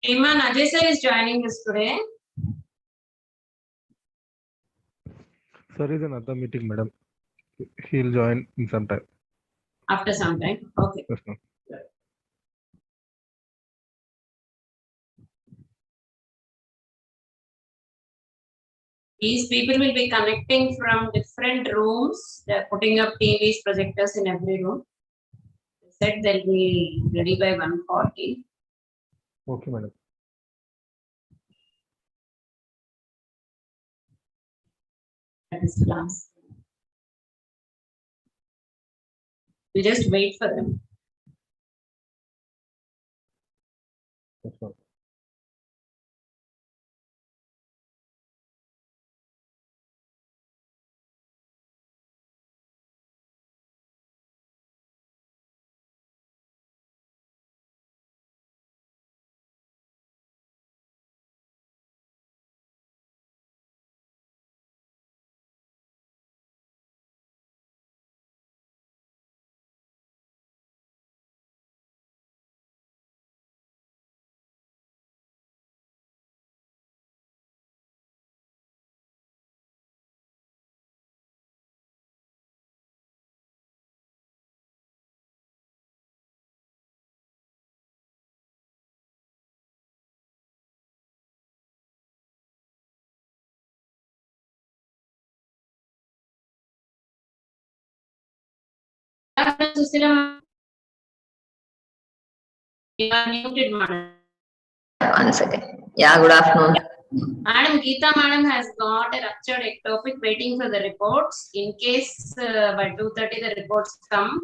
Iman Ajay sir is joining us today. Sir is another meeting, madam. He'll join in some time. After some time. Okay. Yes, ma'am. These people will be connecting from different rooms. They're putting up TVs, projectors in every room. They said they'll be ready by 1:40. Okay, madam. That is the last. We just wait for them. Yes, ma'am. Susila, you are muted, madam. One second. Yeah, good afternoon. Madam Geeta madam has got a ruptured ectopic waiting for the reports. In case by 2:30 the reports come,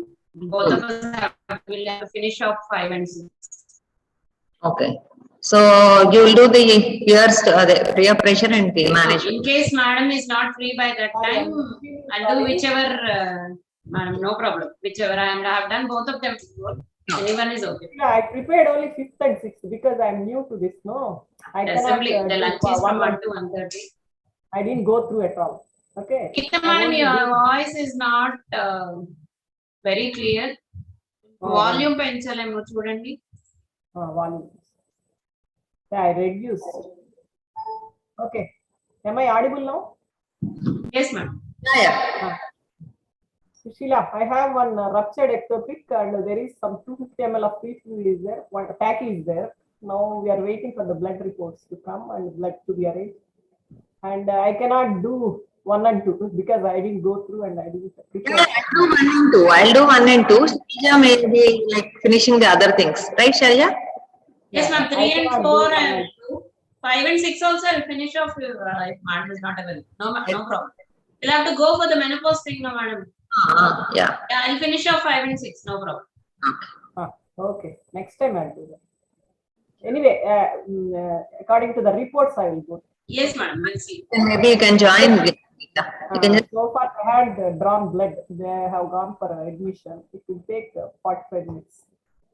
both of us will have to finish off 5 and 6. Okay. So you will do the peer pressure and the management. In case madam is not free by that time, I'll do whichever, madam, no problem. Whichever I have done both of them before. Anyone is okay. Yeah, I prepared only 5th and 6th because I'm new to this. No, I The cannot. assembly, the do lunch is from 1 one to 1:30. I didn't go through at all. Okay. Geeta madam, your voice is not very clear. Volume పెంచాలేమో చూడండి. Volume. Yeah, I reduced. Okay. Am I audible now? Yes, ma'am. Yeah. Sushila, I have one ruptured ectopic and there is some 250 ml of free fluid is there. One pack is there. Now we are waiting for the blood reports to come and blood to be arranged. And I cannot do 1 and 2 because I didn't go through and I didn't prepare. I'll do 1 and 2. I'll do 1 and 2. Sharija may be like finishing the other things, right, Sharija? Yes, ma'am. 3 and cannot 4 do and 1 and 2. 5 and 6 also I'll finish off if madam is not available. No problem. You'll have to go for the menopause thing, no, madam. Yeah. Yeah, I'll finish off 5 and 6. No problem. Okay. Next time I'll do that. Anyway, according to the reports, I will go. Yes, madam. We'll see. Then maybe you can join with Geeta. You can just, So far, I had drawn blood. They have gone for admission. It will take 45 minutes.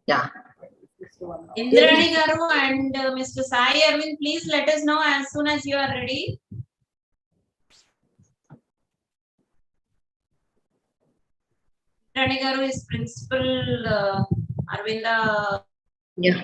yeah. Indrani Garu and Mr. Sai Arvind, please let us know as soon as you are ready. Indrani Garu is principal Arvinda. Yeah.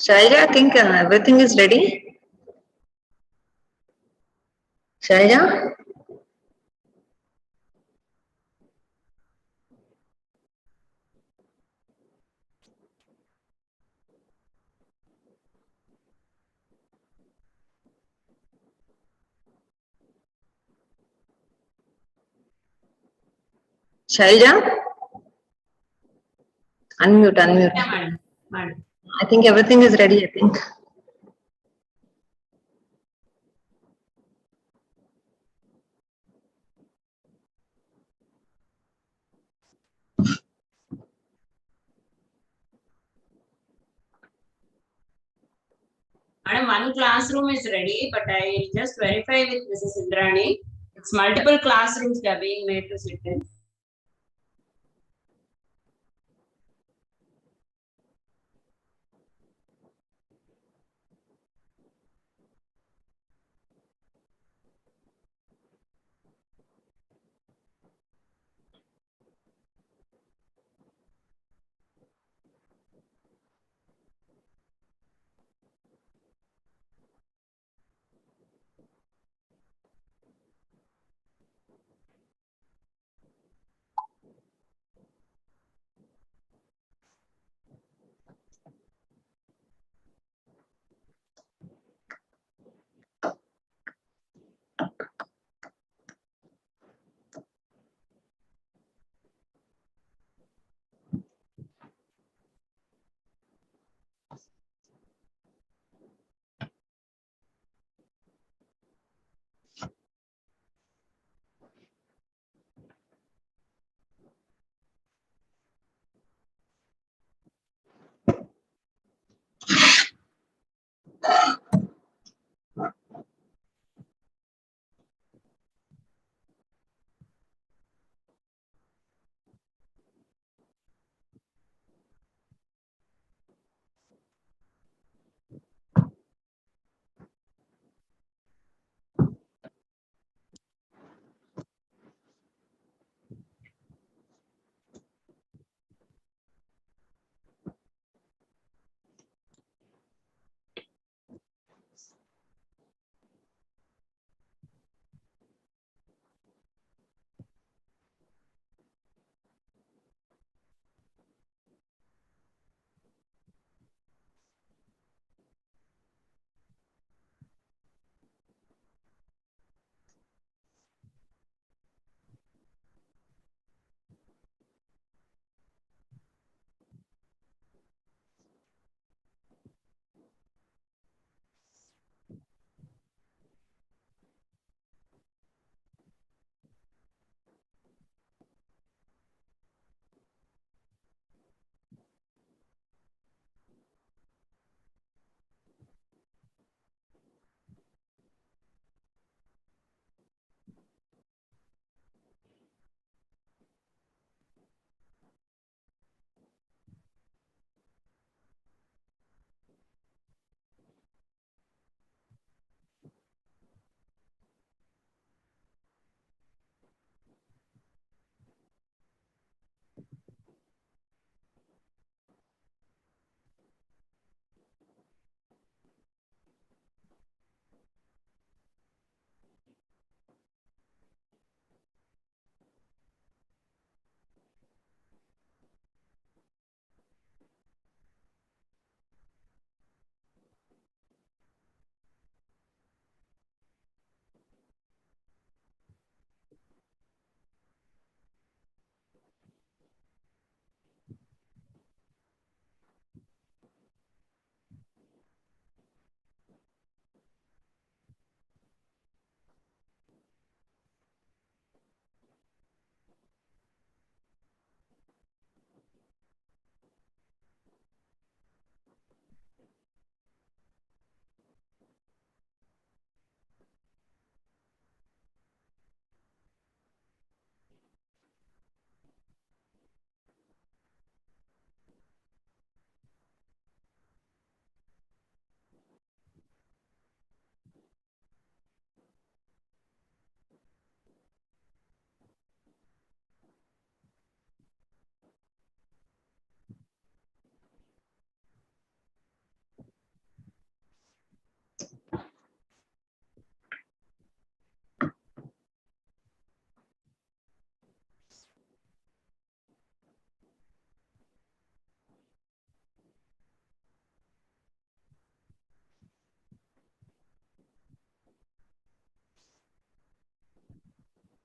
Sharija, I think everything is ready. Sharija? Sharija? Unmute. Yeah, madam. Madam. I think everything is ready, I think. Madam, one classroom is ready, but I will just verify with Mrs. Indrani. It's multiple classrooms that are being made to sit in.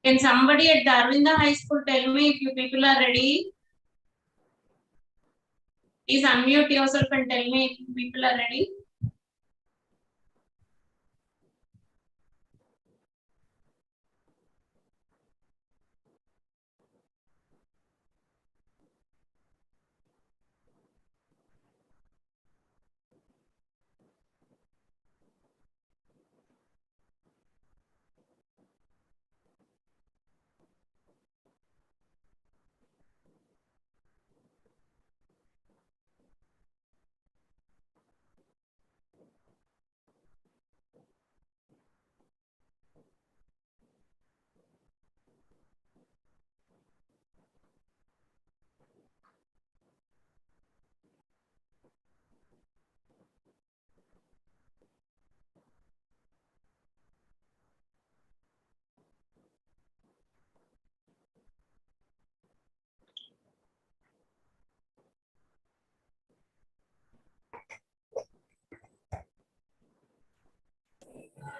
Can somebody at Darwinda High School tell me if you people are ready? Please unmute yourself and tell me if people are ready.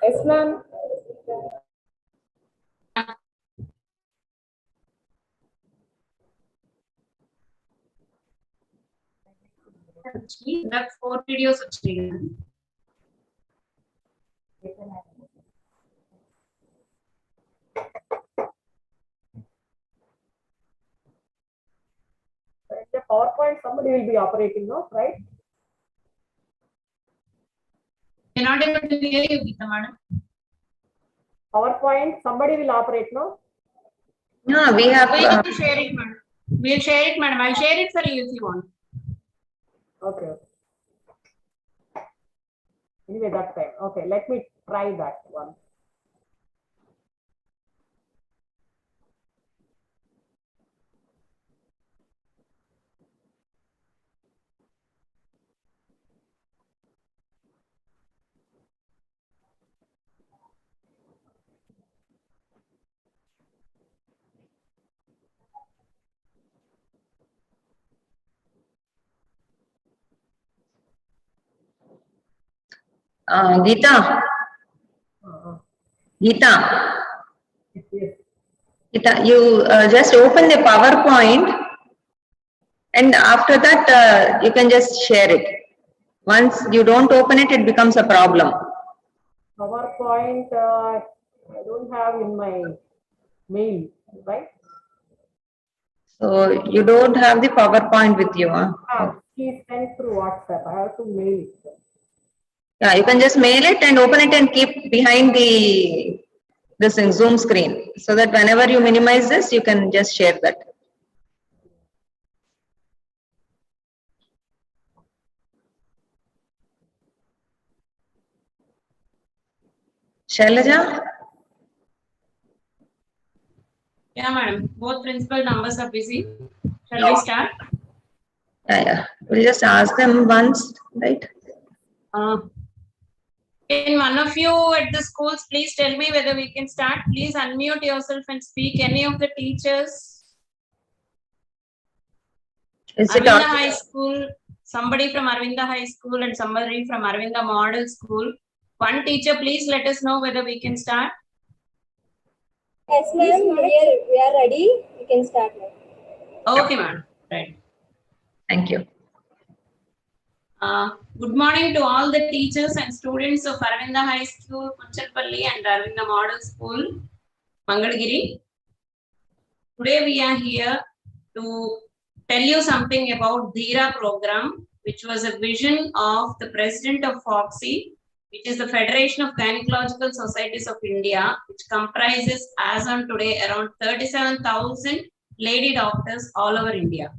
Yes, ma'am. That 4 videos వచ్చినాయి. The PowerPoint somebody will be operating, no, right? Cannot able to hear you, Geeta madam. PowerPoint somebody will operate, no? No, we have, We'll share it, madam. We'll share it, madam. I'll share it for you if you want. Okay. Anyway, that time. Okay, let me try that one. Geeta, Geeta, Yes. Geeta, you just open the PowerPoint, and after that you can just share it. Once you don't open it, it becomes a problem. PowerPoint, I don't have in my mail, right? So you don't have the PowerPoint with you, huh? She sent through WhatsApp. I have to mail it. Yeah, you can just mail it and open it and keep behind this in Zoom screen, so that whenever you minimize this, you can just share that. Shailaja? Yeah, madam. Both principal numbers are busy. Shall we start? Yeah. We'll just ask them once, right? Can one of you at the schools please tell me whether we can start? Please unmute yourself and speak. Any of the teachers? Is it Arvinda on? High School, somebody from Arvinda High School and somebody from Arvinda Model School. One teacher, please let us know whether we can start. Yes, ma'am. We are ready. We can start now. Okay, madam. Right. Thank you. Good morning to all the teachers and students of Arvinda High School, Kunchalpalli and Arvinda Model School, Mangalagiri. Today we are here to tell you something about Dheera program, which was a vision of the president of FOGSI, which is the Federation of Gynecological Societies of India, which comprises as on today around 37,000 lady doctors all over India.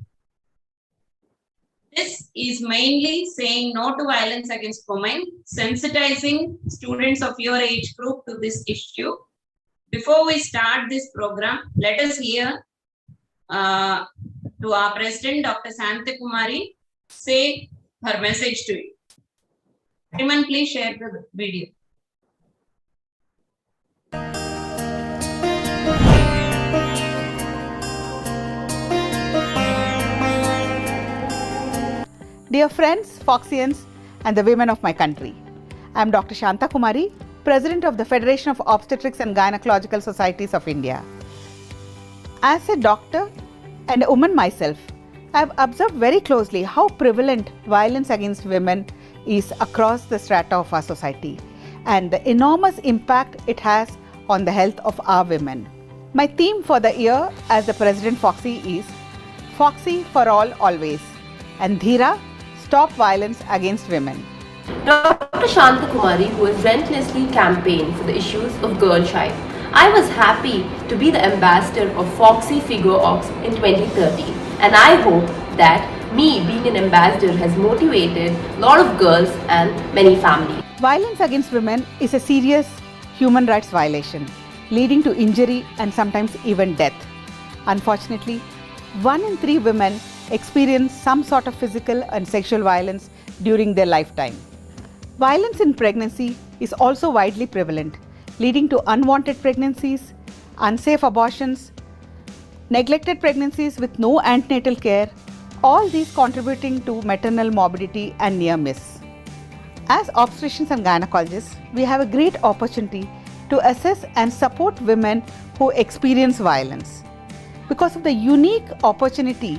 This is mainly saying no to violence against women, sensitizing students of your age group to this issue. Before we start this program, let us hear to our president, Dr. Santa Kumari, say her message to you. Everyone, please share the video. Dear friends, Foxians, and the women of my country, I am Dr. Shanta Kumari, President of the Federation of Obstetrics and Gynecological Societies of India. As a doctor and a woman myself, I've observed very closely how prevalent violence against women is across the strata of our society and the enormous impact it has on the health of our women. My theme for the year as the President Foxy is Foxy for all always and Dheera, stop violence against women. Dr. Shanta Kumari, who has relentlessly campaigned for the issues of girl child. I was happy to be the ambassador of Foxy Figure Ox in 2013, and I hope that me being an ambassador has motivated a lot of girls and many families. Violence against women is a serious human rights violation, leading to injury and sometimes even death. Unfortunately, 1 in 3 women experience some sort of physical and sexual violence during their lifetime. Violence in pregnancy is also widely prevalent, leading to unwanted pregnancies, unsafe abortions, neglected pregnancies with no antenatal care, all these contributing to maternal morbidity and near miss. As obstetricians and gynecologists, we have a great opportunity to assess and support women who experience violence because of the unique opportunity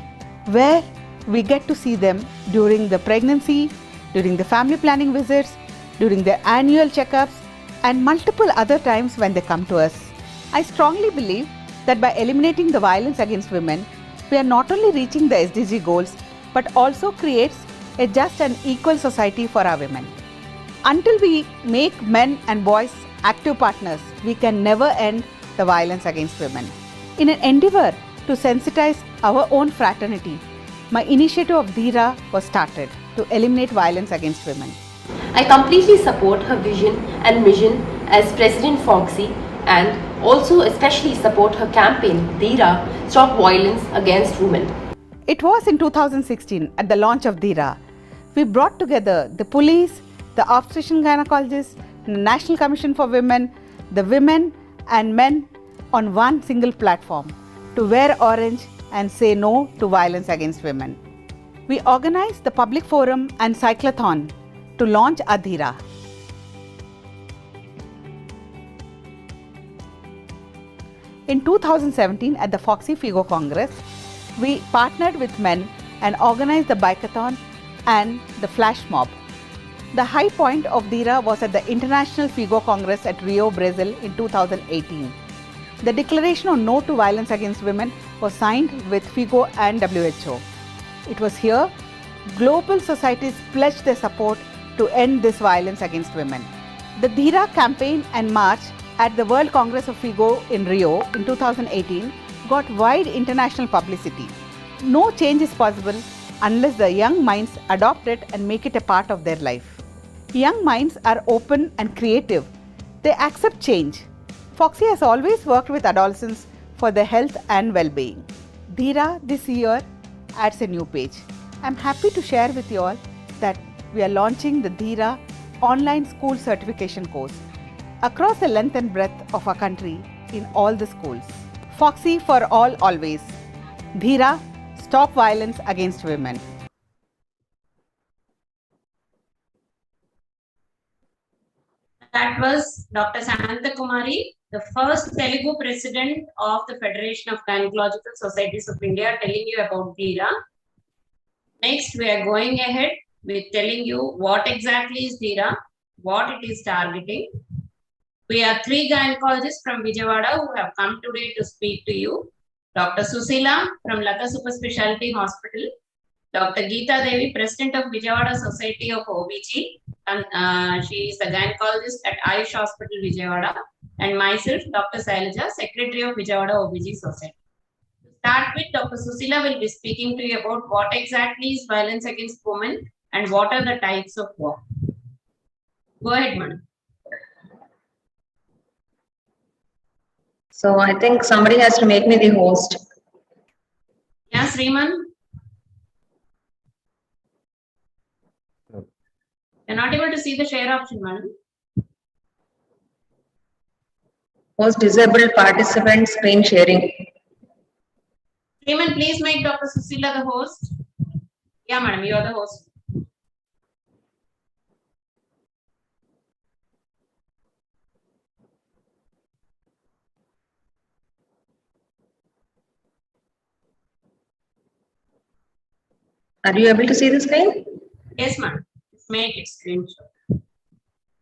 where we get to see them during the pregnancy, during the family planning visits, during their annual checkups, and multiple other times when they come to us. I strongly believe that by eliminating the violence against women, we are not only reaching the SDG goals, but also creates a just and equal society for our women. Until we make men and boys active partners, we can never end the violence against women. In an endeavor to sensitize our own fraternity, my initiative of Dheera was started to eliminate violence against women. I completely support her vision and mission as President Foxy and also especially support her campaign, Dheera, Stop Violence Against Women. It was in 2016 at the launch of Dheera. We brought together the police, the obstetrician gynecologists, the National Commission for Women, the women and men on one single platform to wear orange and say no to violence against women. We organized the public forum and cyclothon to launch Dheera. In 2017 at the Foxy Figo Congress, we partnered with men and organized the bikeathon and the flash mob. The high point of Dheera was at the International Figo Congress at Rio, Brazil in 2018. The declaration on no to violence against women was signed with Figo and WHO. It was here global societies pledged their support to end this violence against women. The Dheera campaign and march at the World Congress of Figo in Rio in 2018 got wide international publicity. No change is possible unless the young minds adopt it and make it a part of their life. Young minds are open and creative. They accept change. Foxy has always worked with adolescents for their health and well-being. Dheera this year adds a new page. I'm happy to share with you all that we are launching the Dheera online school certification course across the length and breadth of our country in all the schools. Foxy for all always. Dheera, stop violence against women. That was Dr. Shanta Kumari, the first Telugu president of the Federation of Gynecological Societies of India, telling you about Dheera. Next, we are going ahead with telling you what exactly is Dheera, what it is targeting. We are 3 gynecologists from Vijayawada who have come today to speak to you. Dr. Susila from Lata Super Specialty Hospital, Dr. Geeta Devi, President of Vijayawada Society of OBG, and she is the gynecologist at Ayush Hospital, Vijayawada, and myself, Dr. Sailaja, Secretary of Vijayawada OBG Society. To start with, Dr. Susila will be speaking to you about what exactly is violence against women and what are the types of war. Go ahead, madam. So I think somebody has to make me the host. Yeah, Sriman. You're not able to see the share option, madam. Host disabled participant screen sharing. Sriman, please make Dr. Susila the host. Yeah, madam, you are the host. Are you able to see the screen? Yes, ma'am. Make it screenshot.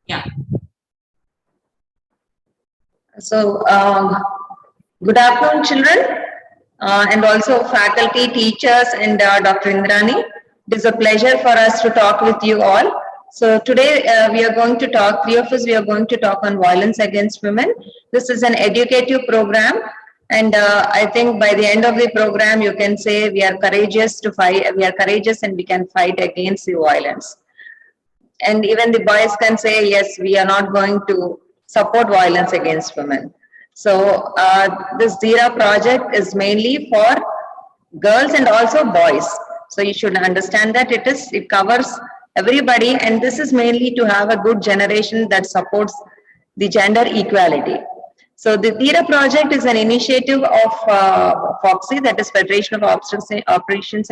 Yeah. So, good afternoon, children, and also faculty, teachers, and Dr. Indrani. It is a pleasure for us to talk with you all. So today we are going to talk, three of us, we are going to talk on violence against women. This is an educative program, and I think by the end of the program, you can say we are courageous to fight, we are courageous and we can fight against the violence. And even the boys can say, yes, we are not going to support violence against women. So this Dheera project is mainly for girls and also boys. So you should understand that it covers everybody, and this is mainly to have a good generation that supports the gender equality. So the Dheera project is an initiative of FOXY, that is Federation of Obstetrics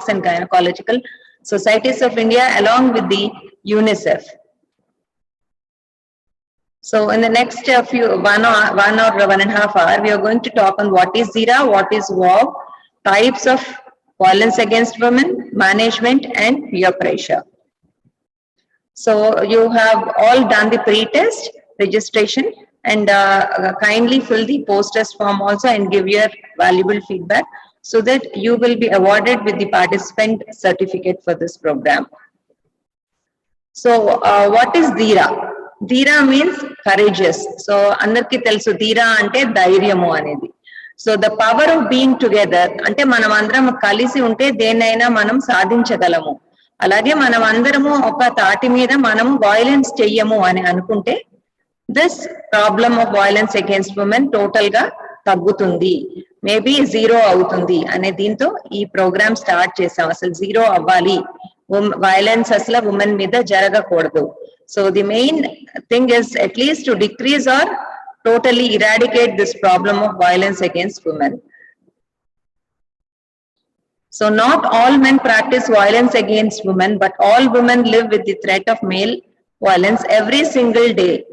and Gynecological Societies of India, along with the UNICEF. So in the next one or 1.5 hours, we are going to talk on what is Dheera, what is WOW, types of violence against women, management, and peer pressure. So you have all done the pre-test registration, and kindly fill the post-test form also and give your valuable feedback so that you will be awarded with the participant certificate for this program. So what is Dheera? Dheera means courageous. So andarki telusu Dheera ante dhairyamu anedi. So the power of being together ante manam andaram kalisi unte denaina manam sadhinchagalamu. Alage manam andaramu oka taati meeda manamu violence cheyamu ani anukunte this problem of violence against women total ga taggutundi, maybe zero avutundi ane deento ee program start chesam. Asalu zero avvali, violence asla women meeda jaragakodadu. So the main thing is at least to decrease or totally eradicate this problem of violence against women. So not all men practice violence against women, but all women live with the threat of male violence every single day.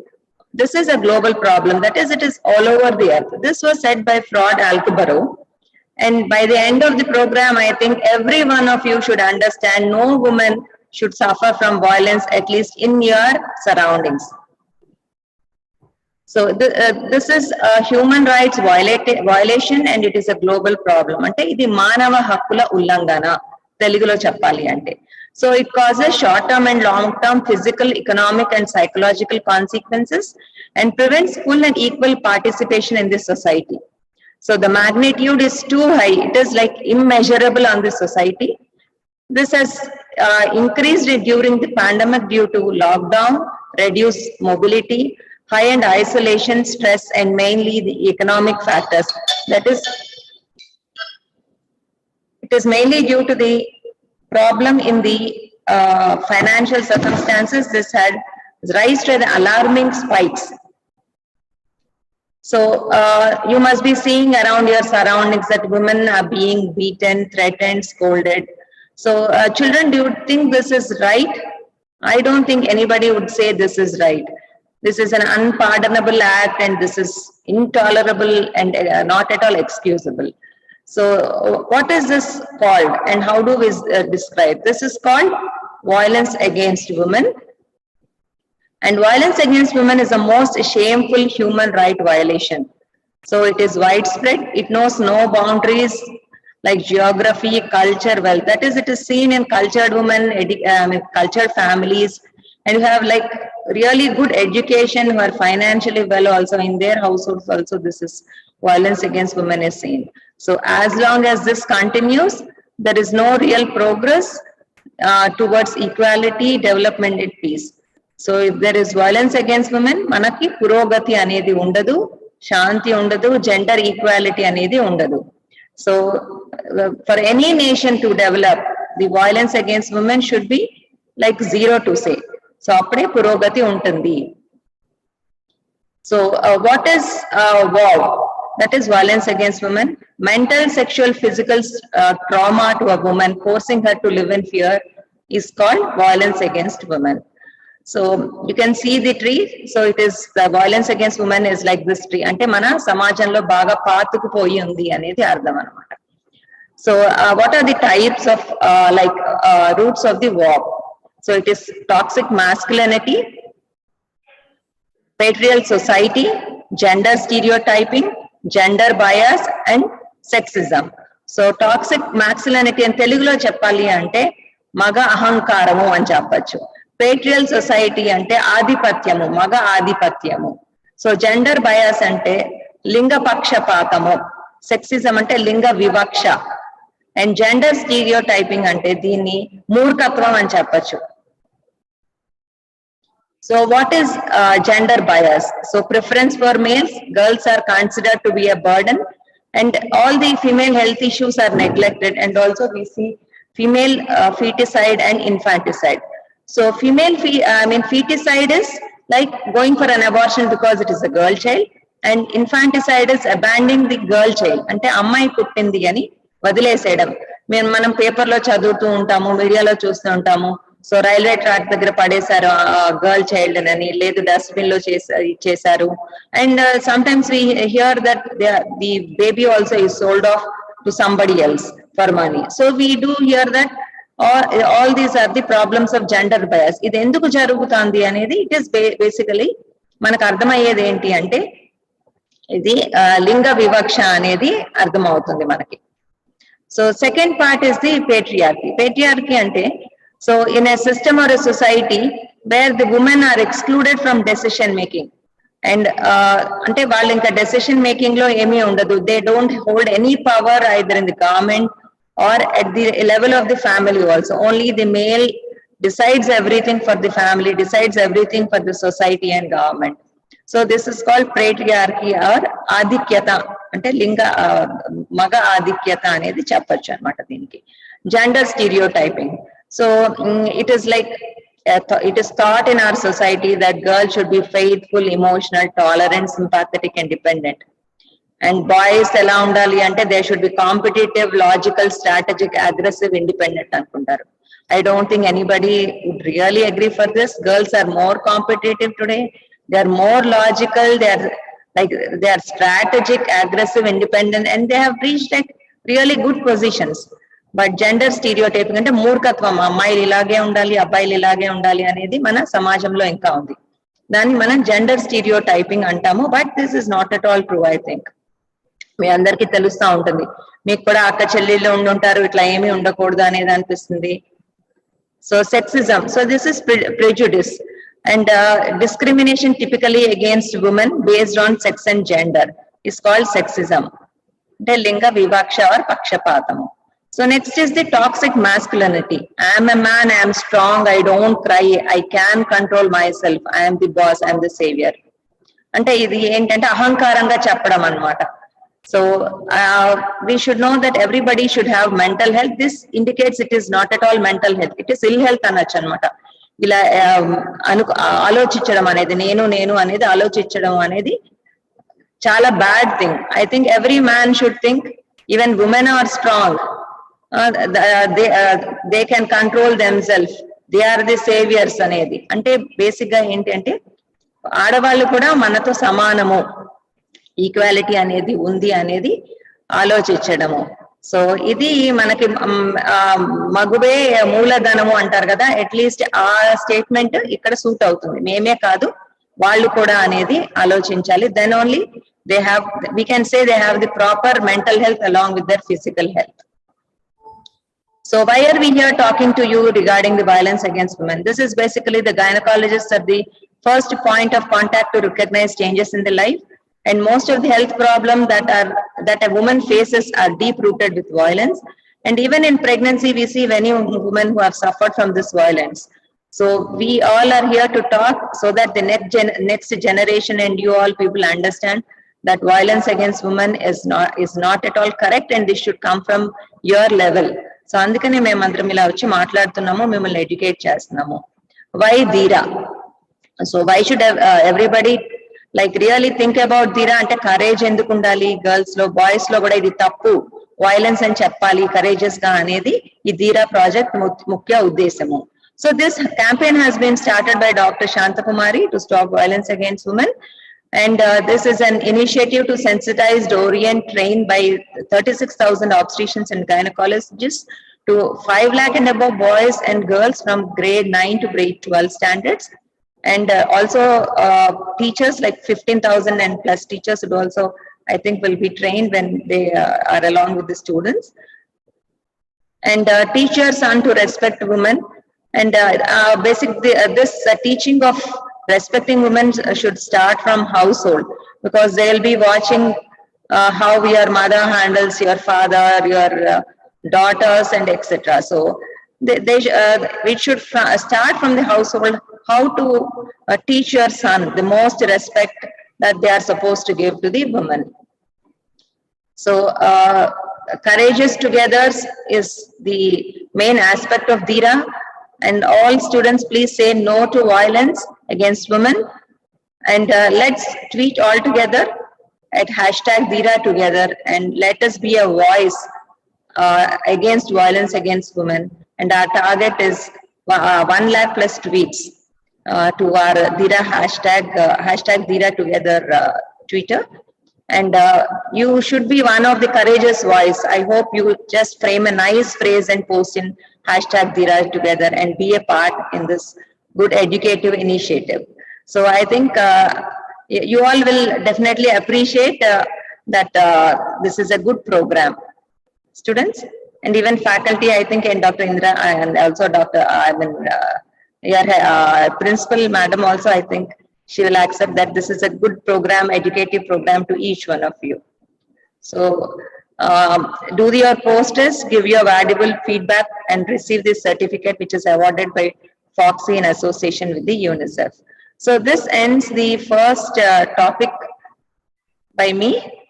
This is a global problem. That is, it is all over the earth. This was said by Fraud Alcubaro. And by the end of the program, I think every one of you should understand no woman should suffer from violence, at least in your surroundings. So this is a human rights violation, and it is a global problem. Ante idi manava hakkula ullangana telugulo cheppali ante. So it causes short-term and long-term physical, economic, and psychological consequences, and prevents full and equal participation in this society. So the magnitude is too high. It is like immeasurable on this society. This has increased during the pandemic due to lockdown, reduced mobility, high-end isolation, stress, and mainly the economic factors. That is, it is mainly due to the problem in the financial circumstances. This had raised to the alarming spikes. So you must be seeing around your surroundings that women are being beaten, threatened, scolded. So children, do you think this is right? I don't think anybody would say this is right. This is an unpardonable act, and this is intolerable and not at all excusable. So what is this called, and how do we describe? This is called violence against women. And violence against women is the most shameful human right violation. So it is widespread. It knows no boundaries like geography, culture, wealth. That is, it is seen in cultured women, cultured families, and you have like really good education who are financially well also in their households also. This is violence against women is seen. So as long as this continues, there is no real progress towards equality, development, and peace. So if there is violence against women, manaki purogati anedi undadu, shanti undadu, gender equality anedi undadu. So for any nation to develop, the violence against women should be like zero to say. So apade purogati untundi. So what is WOW? That is violence against women. Mental, sexual, physical trauma to a woman, forcing her to live in fear, is called violence against women. So you can see the tree. So it is, the violence against women is like this tree. Ante mana samajanlo baga paatuku poyi undi anedi ardham anamata. So what are the types of roots of the war? So it is toxic masculinity, patriarchal society, gender stereotyping, gender bias, and sexism. So toxic masculinity in Telugulo cheppali ante maga ahankaramu ani cheppachu. Patriarchal society ante adipatyamu, maga adipatyamu. So gender bias ante linga pakshapatamu. Sexism ante linga vivaksha. And gender stereotyping ante దీన్ని మూర్ఖత్వం అని చెప్పచ్చు. So what is gender bias? So preference for males, girls are considered to be a burden, and all the female health issues are neglected, and also we see female feticide and infanticide. So feticide is like going for an abortion because it is a girl child, and infanticide is abandoning the girl child. Ante అమ్మాయి పుట్టింది అని వదిలేసేయడం. మనం పేపర్లో చదువుతూ ఉంటాము, మీడియాలో చూస్తూ ఉంటాము. సో రైల్వే ట్రాక్ దగ్గర పడేశారు గర్ల్ చైల్డ్ అని, లేదు డస్ట్బిన్ లో చేశారు. And sometimes we hear that the baby also is sold off to somebody else for money. So we do hear that all these are the problems of gender bias. ఇది ఎందుకు జరుగుతుంది అనేది it is basically మనకు అర్థమయ్యేది ఏంటి అంటే ఇది లింగ వివక్ష అనేది అర్థమవుతుంది మనకి. So second part is the patriarchy. Patriarchy ante, so in a system or a society where the women are excluded from decision making, and ante vallu inka decision making lo emi undadu, they don't hold any power either in the government or at the level of the family also. Only the male decides everything for the family, decides everything for the society and government. So this is called patriarchy or adikyata, అంటే లింగ మగ ఆధిక్యత అనేది చెప్పచ్చు అనమాట దీనికి. Gender stereotyping. So it is like it is thought in our society that girls should be faithful, emotional, tolerant, sympathetic, and dependent. And boys ఎలా ఉండాలి అంటే they should be competitive, logical, strategic, aggressive, independent అనుకుంటారు. I don't think anybody would really agree for this. Girls are more competitive today. They are more logical. They are strategic, aggressive, independent, and they have reached like really good positions. But gender stereotyping అంటే మూర్ఖత్వం, అమ్మాయిలు ఇలాగే ఉండాలి, అబ్బాయిలు ఇలాగే ఉండాలి అనేది మన సమాజంలో ఇంకా ఉంది. దాన్ని మనం జెండర్ స్టీరియోటైపింగ్ అంటాము. But this is not at all true. I think మీ అందరికీ తెలుస్తూ ఉంటుంది, మీకు కూడా అక్క చెల్లెళ్ళు ఉండుంటారు, ఇట్లా ఏమీ ఉండకూడదు అనేది అనిపిస్తుంది. So sexism, so this is prejudice and discrimination typically against women based on sex and gender is called sexism. The linga vivaksha or pakshapatamu. So next is the toxic masculinity. I am a man, I am strong, I don't cry, I can control myself, I am the boss, I am the savior. అంటే ఇది ఏంటంటే అహంకారంగా చెప్పడం అన్నమాట. So we should know that everybody should have mental health. This indicates it is not at all mental health, it is ill health అనొచ్చు అనమాట. ఇలా ఆలోచించడం అనేది, నేను అనేది ఆలోచించడం అనేది చాలా bad thing. I think every man should think even women are strong, they can control themself, they are the saviours అనేది. అంటే బేసిక్ గా ఏంటి అంటే ఆడవాళ్ళు కూడా మనతో సమానము, ఈక్వాలిటీ అనేది ఉంది అనేది ఆలోచించడము. సో ఇది మనకి మగువే మూలధనము అంటారు కదా, అట్లీస్ట్ ఆ స్టేట్మెంట్ ఇక్కడ సూట్ అవుతుంది. మేమే కాదు వాళ్ళు కూడా అనేది ఆలోచించాలి. Then only they have, we can say they have the proper mental health along with their physical health. So why are we here talking to you regarding the violence against women? This is basically the gynecologists are the first point of contact to recognize changes in the life. And most of the health problems that a woman faces are deep rooted with violence. And even in pregnancy, we see many women who have suffered from this violence. So we all are here to talk so that the next generation and you all people understand that violence against women is not at all correct, and this should come from your level. So అందుకనే మేమందరం ఇలా వచ్చి మాట్లాడుతున్నాము, మిమ్మల్ని educate చేస్తున్నాము. Why Dheera? So why should everybody like really think about Dheera? అంటే courage ఎందుకు ఉండాలి గర్ల్స్ లో, బాయ్స్ లో కూడా ఇది తప్పు, వైలెన్స్ అని చెప్పాలి కరేజెస్ గా అనేది ఈ Dheera ప్రాజెక్ట్ ముఖ్య ఉద్దేశము. So this campaign has been started by Dr. Shantakumari to stop violence against women, And this is an initiative to sensitize, orient, train by 36,000 obstetricians and gynecologists to 5 lakh and above boys and girls from grade 9 to grade 12 standards. And also teachers, like 15,000 and plus teachers would also, I think, will be trained when they are along with the students. And teach your son to respect women. And basically, this teaching of respecting women should start from household, because they'll be watching how your mother handles your father, your daughters, and etc. So we should start from the household, how to teach your son the most respect that they are supposed to give to the women. So courageous together is the main aspect of Dheera, and all students, please say no to violence against women, and let's tweet all together at #Dheera together, and let us be a voice against violence against women. And our target is 1 lakh plus tweets to our Dheera #Dheera together Twitter. And you should be one of the courageous voice. I hope you just frame a nice phrase and post in #Dheera together and be a part in this good educative initiative. So I think you all will definitely appreciate that this is a good program. Students and even faculty, I think, and Dr. Indra and also Dr. Your principal madam also, I think, she will accept that this is a good program, educative program to each one of you. So do your posters, give your valuable feedback, and receive this certificate, which is awarded by Foxy in association with the UNICEF. So this ends the first topic by me.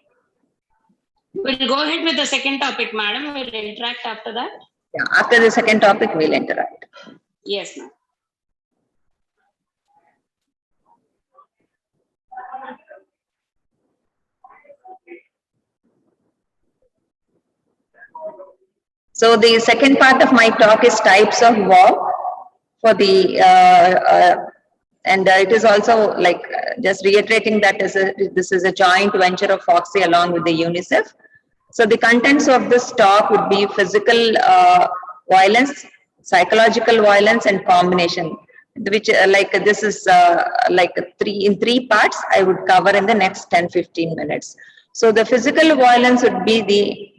We'll go ahead with the second topic, madam. We'll interact after that. Yeah, after the second topic, we'll interact. Yes, ma'am. So the second part of my talk is types of war for the, and it is also like just reiterating that this is a joint venture of Foxy along with the UNICEF. So the contents of this talk would be physical violence, psychological violence, and combination, which like this is like in three parts I would cover in the next 10-15 minutes. So the physical violence would be the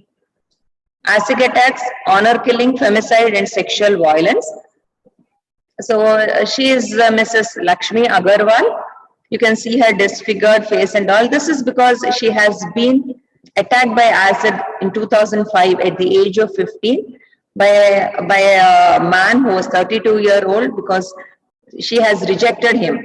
acid attacks, honor killing, femicide, and sexual violence. So she is Mrs. Lakshmi Agarwal. You can see her disfigured face and all. This is because she has been attacked by acid in 2005 at the age of 15 by a man who was 32-year-old, because she has rejected him.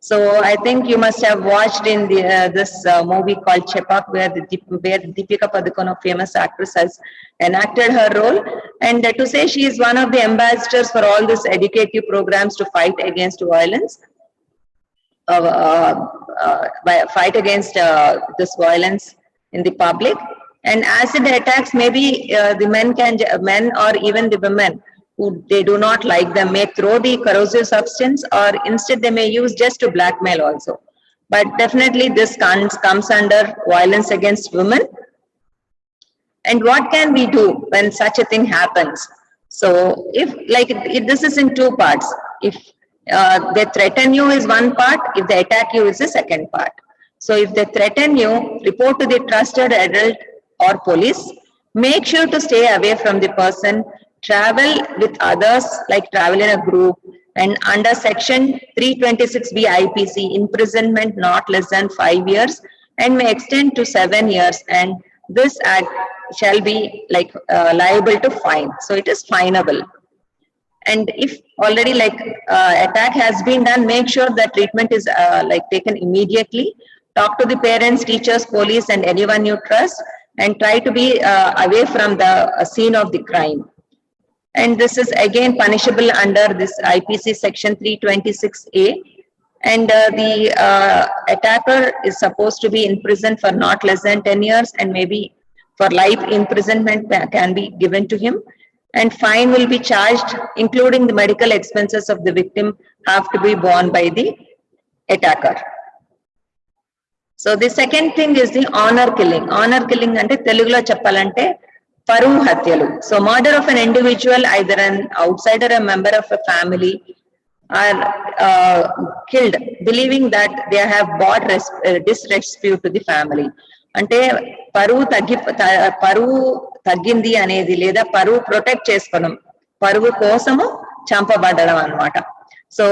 So I think you must have watched in the, this movie called Chepak, where Deepika Padukone, a famous actress, has enacted her role. And to say she is one of the ambassadors for all these educative programs to fight against violence, fight against this violence in the public. And acid attacks, maybe the men or even the women who they do not like them may throw the corrosive substance, or instead they may use just to blackmail also. But definitely this comes under violence against women. And what can we do when such a thing happens? So if this is in two parts. If they threaten you is one part, if they attack you is the second part. So if they threaten you, report to the trusted adult or police. Make sure to stay away from the person. Travel with others, like travel in a group. And under section 326B IPC, imprisonment not less than 5 years and may extend to 7 years. And this act shall be like liable to fine. So it is finable. And if already attack has been done, make sure that treatment is taken immediately. Talk to the parents, teachers, police, and anyone you trust, and try to be away from the scene of the crime. And this is again punishable under this IPC section 326A. And the attacker is supposed to be in prison for not less than 10 years, and maybe for life imprisonment can be given to him. And fine will be charged, including the medical expenses of the victim have to be borne by the attacker. So the second thing is the honor killing. Honor killing ante Telugulo cheppalante paruvu hatyalu. So murder of an individual, either an outsider, a member of a family, are killed believing that they have brought disrepute to the family. Ante paruvu తగ్గింది అనేది లేదా పరువు protect చేసుకోవడం, పరువు కోసము చంపబడడం అన్నమాట. So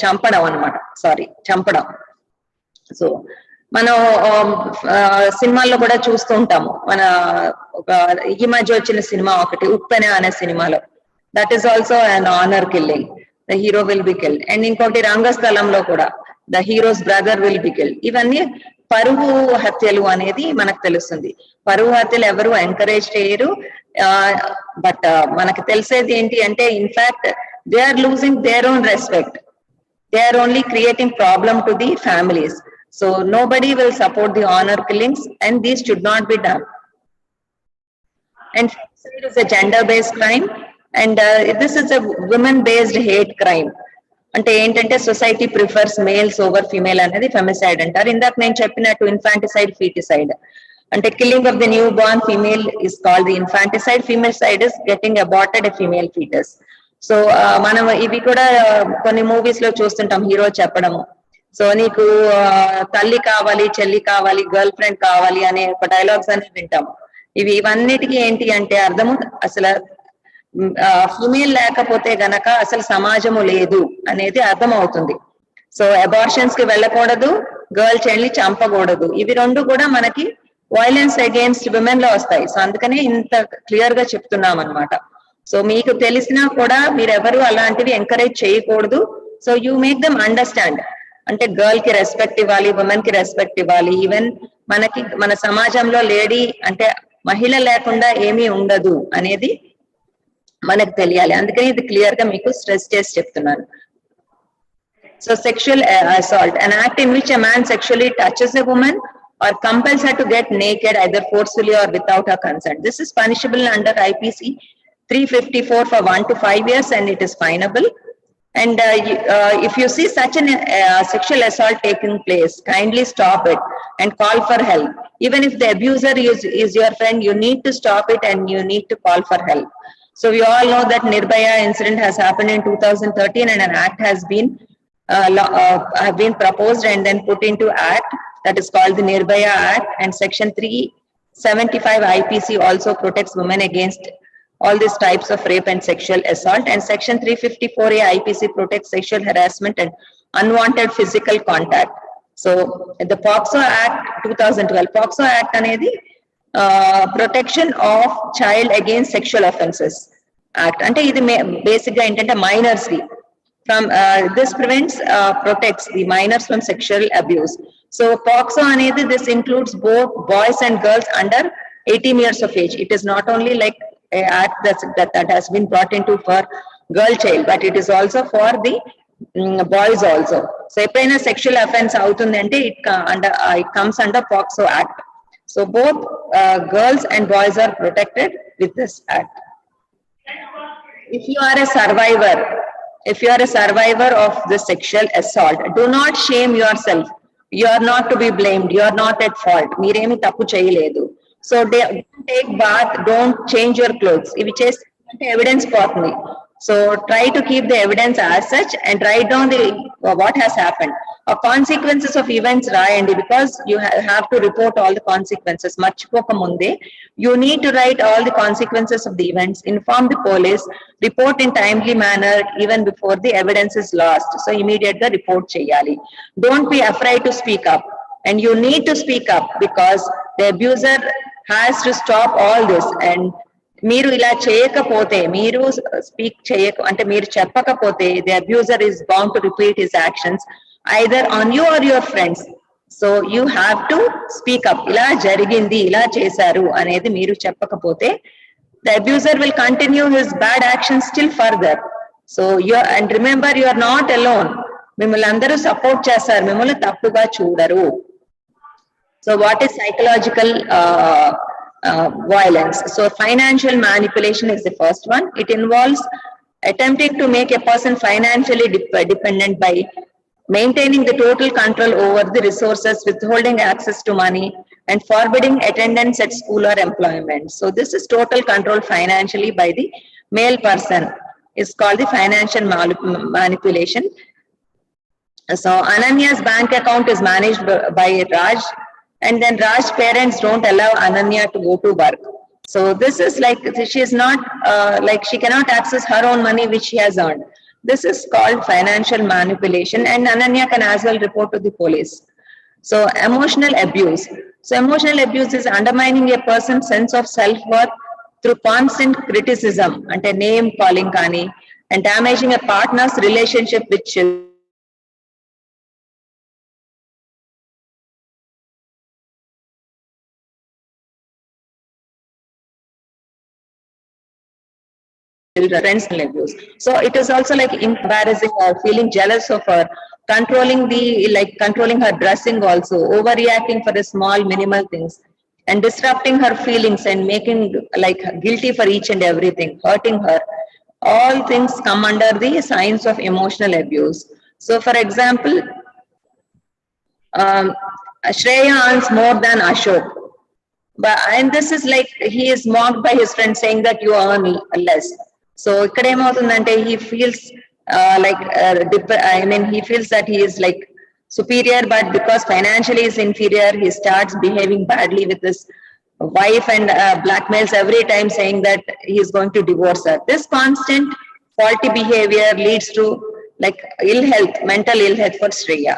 చంపడం అన్నమాట, చంపడం. సో మనం సినిమాల్లో కూడా చూస్తూ ఉంటాము. మన ఒక ఈ మధ్య వచ్చిన సినిమా ఒకటి ఉప్పెన అనే సినిమాలో, that is also an honour killing. The hero will be killed. And ఇంకోటి రంగస్థలంలో కూడా the heroes brother will be killed. ఇవన్నీ పరువు హత్యలు అనేది మనకు తెలుస్తుంది. పరువు హత్యలు ఎవరు ఎంకరేజ్ చేయరు. బట్ మనకు తెలిసేది ఏంటి అంటే, in fact they are losing their own respect. They are only creating problem to the families. So nobody will support the honor killings, and these should not be done. And femicide is a gender-based crime, and this is a women-based hate crime. అంటే ఏంటంటే society prefers males over female అనేది femicide అంటారు. ఇందాక నేను చెప్పినట్టు infanticide, foeticide అంటే killing of the newborn female is called the infanticide. Femicide is getting aborted a female foetus. So మనం ఇవి కూడా కొన్ని మూవీస్ లో చూస్తుంటాం, హీరో చెప్పడము, సో నీకు తల్లి కావాలి, చెల్లి కావాలి, గర్ల్ ఫ్రెండ్ కావాలి అనే ఒక డైలాగ్స్ అనేది వింటాము. ఇవన్నిటికీ ఏంటి అంటే అర్థము, అసలు ఫిమేల్ లేకపోతే గనక అసలు సమాజము లేదు అనేది అర్థం అవుతుంది. సో అబార్షన్స్ కి వెళ్ళకూడదు, గర్ల్ చైల్డ్ ని చంపకూడదు. ఇవి రెండు కూడా మనకి వైలెన్స్ అగేన్స్ట్ విమెన్ లో వస్తాయి. సో అందుకనే ఇంత క్లియర్ గా చెప్తున్నాం అనమాట. సో మీకు తెలిసినా కూడా మీరెవరు అలాంటివి ఎంకరేజ్ చేయకూడదు. So you make them understand. అంటే గర్ల్ కి రెస్పెక్ట్ ఇవ్వాలి, ఉమెన్ కి రెస్పెక్ట్ ఇవ్వాలి. ఈవెన్ మనకి మన సమాజంలో లేడీ అంటే మహిళ లేకుండా ఏమీ ఉండదు అనేది మనకు తెలియాలి. అందుకని ఇది క్లియర్ గా మీకు స్ట్రెస్ చేసి చెప్తున్నాను. So sexual assault, an act in which a man sexually touches a woman or compels her to get naked either forcefully or without her consent. This is punishable under IPC 354 for 1 to 5 years, and it is finable. And if you see such an sexual assault taking place, kindly stop it and call for help. Even if the abuser is your friend, you need to stop it and you need to call for help. So we all know that Nirbhaya incident has happened in 2013, and an act has been proposed and then put into act, that is called the Nirbhaya Act. And section 375 IPC also protects women against all these types of rape and sexual assault, and section 354A IPC protects sexual harassment and unwanted physical contact. So the POXO Act 2012, POXO Act anedi protection of child against sexual offenses act. Ante idi basic ga entante minors ki from this protects the minors from sexual abuse. So POXO anedi, this includes both boys and girls under 18 years of age. It is not only like a act that has been brought into for girl child, but it is also for the boys also. So eppayina sexual offense avutundante it comes under POXO Act. So both girls and boys are protected with this act. If you are a survivor of the sexual assault, do not shame yourself. You are not to be blamed. You are not at fault. Meeremi tappu cheyaledu. So don't take bath, don't change your clothes. If you chase evidence potni. So try to keep the evidence as such and write down what has happened. Consequences of events rayandi, because you have to report all the consequences. Marchipoka munde you need to write all the consequences of the events, inform the police, report in timely manner even before the evidence is lost. So immediate ga report cheyali. Don't be afraid to speak up, and you need to speak up because the abuser has to stop all this. And మీరు ఇలా చేయకపోతే, మీరు speak అంటే మీరు చెప్పకపోతే, the abuser is bound to repeat his actions either on you or your friends. So you have to speak up. ఇలా జరిగింది, ఇలా చేశారు అనేది మీరు చెప్పకపోతే the abuser will continue his bad actions still further. So and remember, you are not alone. మిమ్మల్ని అందరూ support చేస్తారు, మిమ్మల్ని తప్పుగా చూడరు. So what is psychological violence? So financial manipulation is the first one. It involves attempting to make a person financially dependent by maintaining the total control over the resources, withholding access to money, and forbidding attendance at school or employment. So this is total control financially by the male person. It's called the financial manipulation. So Ananya's bank account is managed by Raj, and then Raj's parents don't allow Ananya to go to work. So this is like, she is not, like she cannot access her own money which she has earned. This is called financial manipulation, and Ananya can as well report to the police. So emotional abuse. So emotional abuse is undermining a person's sense of self-worth through constant criticism, and a name calling kani, and damaging a partner's relationship with children. Friends abuse. So it is also like embarrassing her, feeling jealous of her, controlling her dressing also, overreacting for the small minimal things, and disrupting her feelings and making like guilty for each and everything, hurting her. All things come under the signs of emotional abuse. So for example, Shreya earns more than Ashok. But and this is like, he is mocked by his friends saying that you earn less. So ఇక్కడ ఏమవుతుందంటే he feels he feels that he is like superior, but because financially is inferior, he starts behaving badly with his wife and blackmails every time, saying that he is going to divorce her. This constant faulty behavior leads to like ill health, mental ill health for Shreya.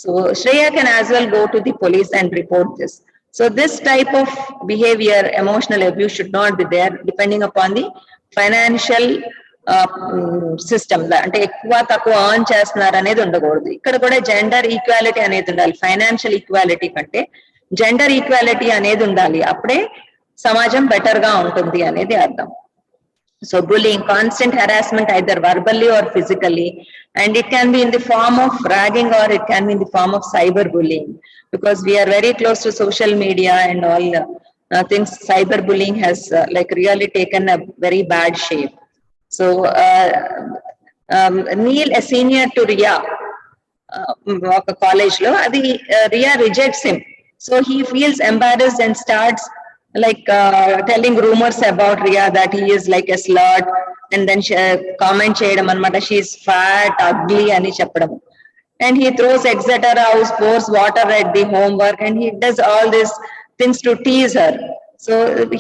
So Shreya can as well go to the police and report this. So this type of behavior, emotional abuse, should not be there, depending upon the financial system. అంటే ఎక్కువ తక్కువ earn చేస్తున్నారు అనేది ఉండకూడదు. ఇక్కడ కూడా gender equality అనేది ఉండాలి. ఫైనాన్షియల్ ఈక్వాలిటీ కంటే జెండర్ ఈక్వాలిటీ అనేది ఉండాలి. అప్పుడే సమాజం బెటర్ గా ఉంటుంది అనేది అర్థం. So bullying, constant harassment, either verbally or physically, and it can be in the form of ragging or it can be in the form of cyberbullying, because we are very close to social media and all things. Cyberbullying has like really taken a very bad shape. So Neil, a senior to Riya, college lo, Riya rejects him. So he feels embarrassed and starts like telling rumors about Riya that he is like a slut, and then comment cheyadam anamata, she is fat, ugly ani cheppadam, and he throws eggs at her house, pours water at the homework, and he does all these things to tease her. So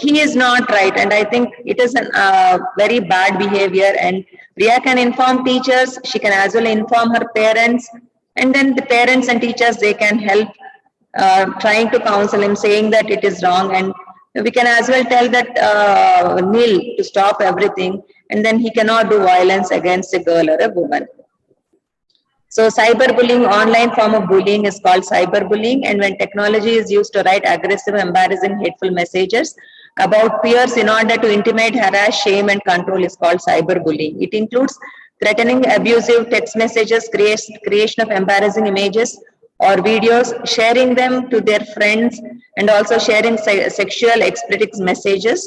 he is not right, and I think it is a very bad behavior. And Riya can inform teachers, she can as well inform her parents, and then the parents and teachers, they can help trying to counsel him, saying that it is wrong. And we can as well tell that Neil to stop everything, and then he cannot do violence against a girl or a woman. So cyberbullying, online form of bullying, is called cyberbullying, and when technology is used to write aggressive, embarrassing, hateful messages about peers in order to intimidate, harass, shame, and control, is called cyberbullying. It includes threatening, abusive text messages, creation of embarrassing images or videos, sharing them to their friends, and also sharing sexual explicit messages.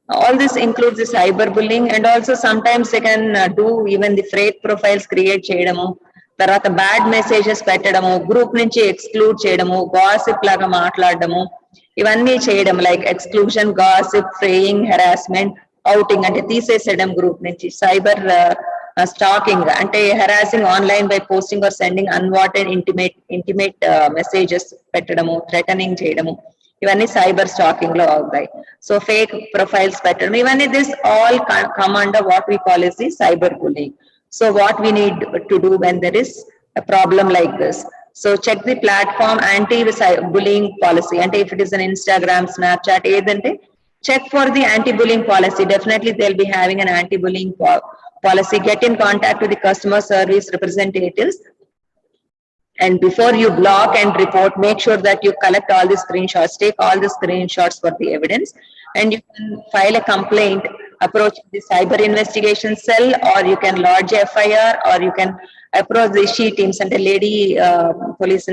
All this includes the cyberbullying. And also sometimes they can do even the fake profiles create చేయడము, తర్వాత bad messages పెట్టడము, group నుంచి exclude చేయడము, gossip లాగా మాట్లాడడము, ఇవన్నీ చేయడం. Like exclusion, gossip, fraping, harassment, outing అంటే తీసేసేయడం గ్రూప్ నుంచి. సైబర్ స్టాకింగ్ అంటే harassing online by posting or sending unwanted intimate messages పెట్టడము, థ్రెటనింగ్ చేయడము, ఇవన్నీ సైబర్ స్టాకింగ్ లో అవుతాయి. సో ఫేక్ ప్రొఫైల్స్ పెట్టడం, ఇవన్నీ this all come under what we call is the cyber bullying. So what we need to do when there is a problem like this? So check the platform anti-bullying policy. And if it is an Instagram, Snapchat, edante, check for the anti-bullying policy. Definitely they'll be having an anti-bullying policy. Get in contact with the customer service representatives. And before you block and report, make sure that you collect all the screenshots, take all the screenshots for the evidence, and you can file a complaint, approach the cyber investigation cell, or you can lodge a FIR, or you can approach the she teams and the lady police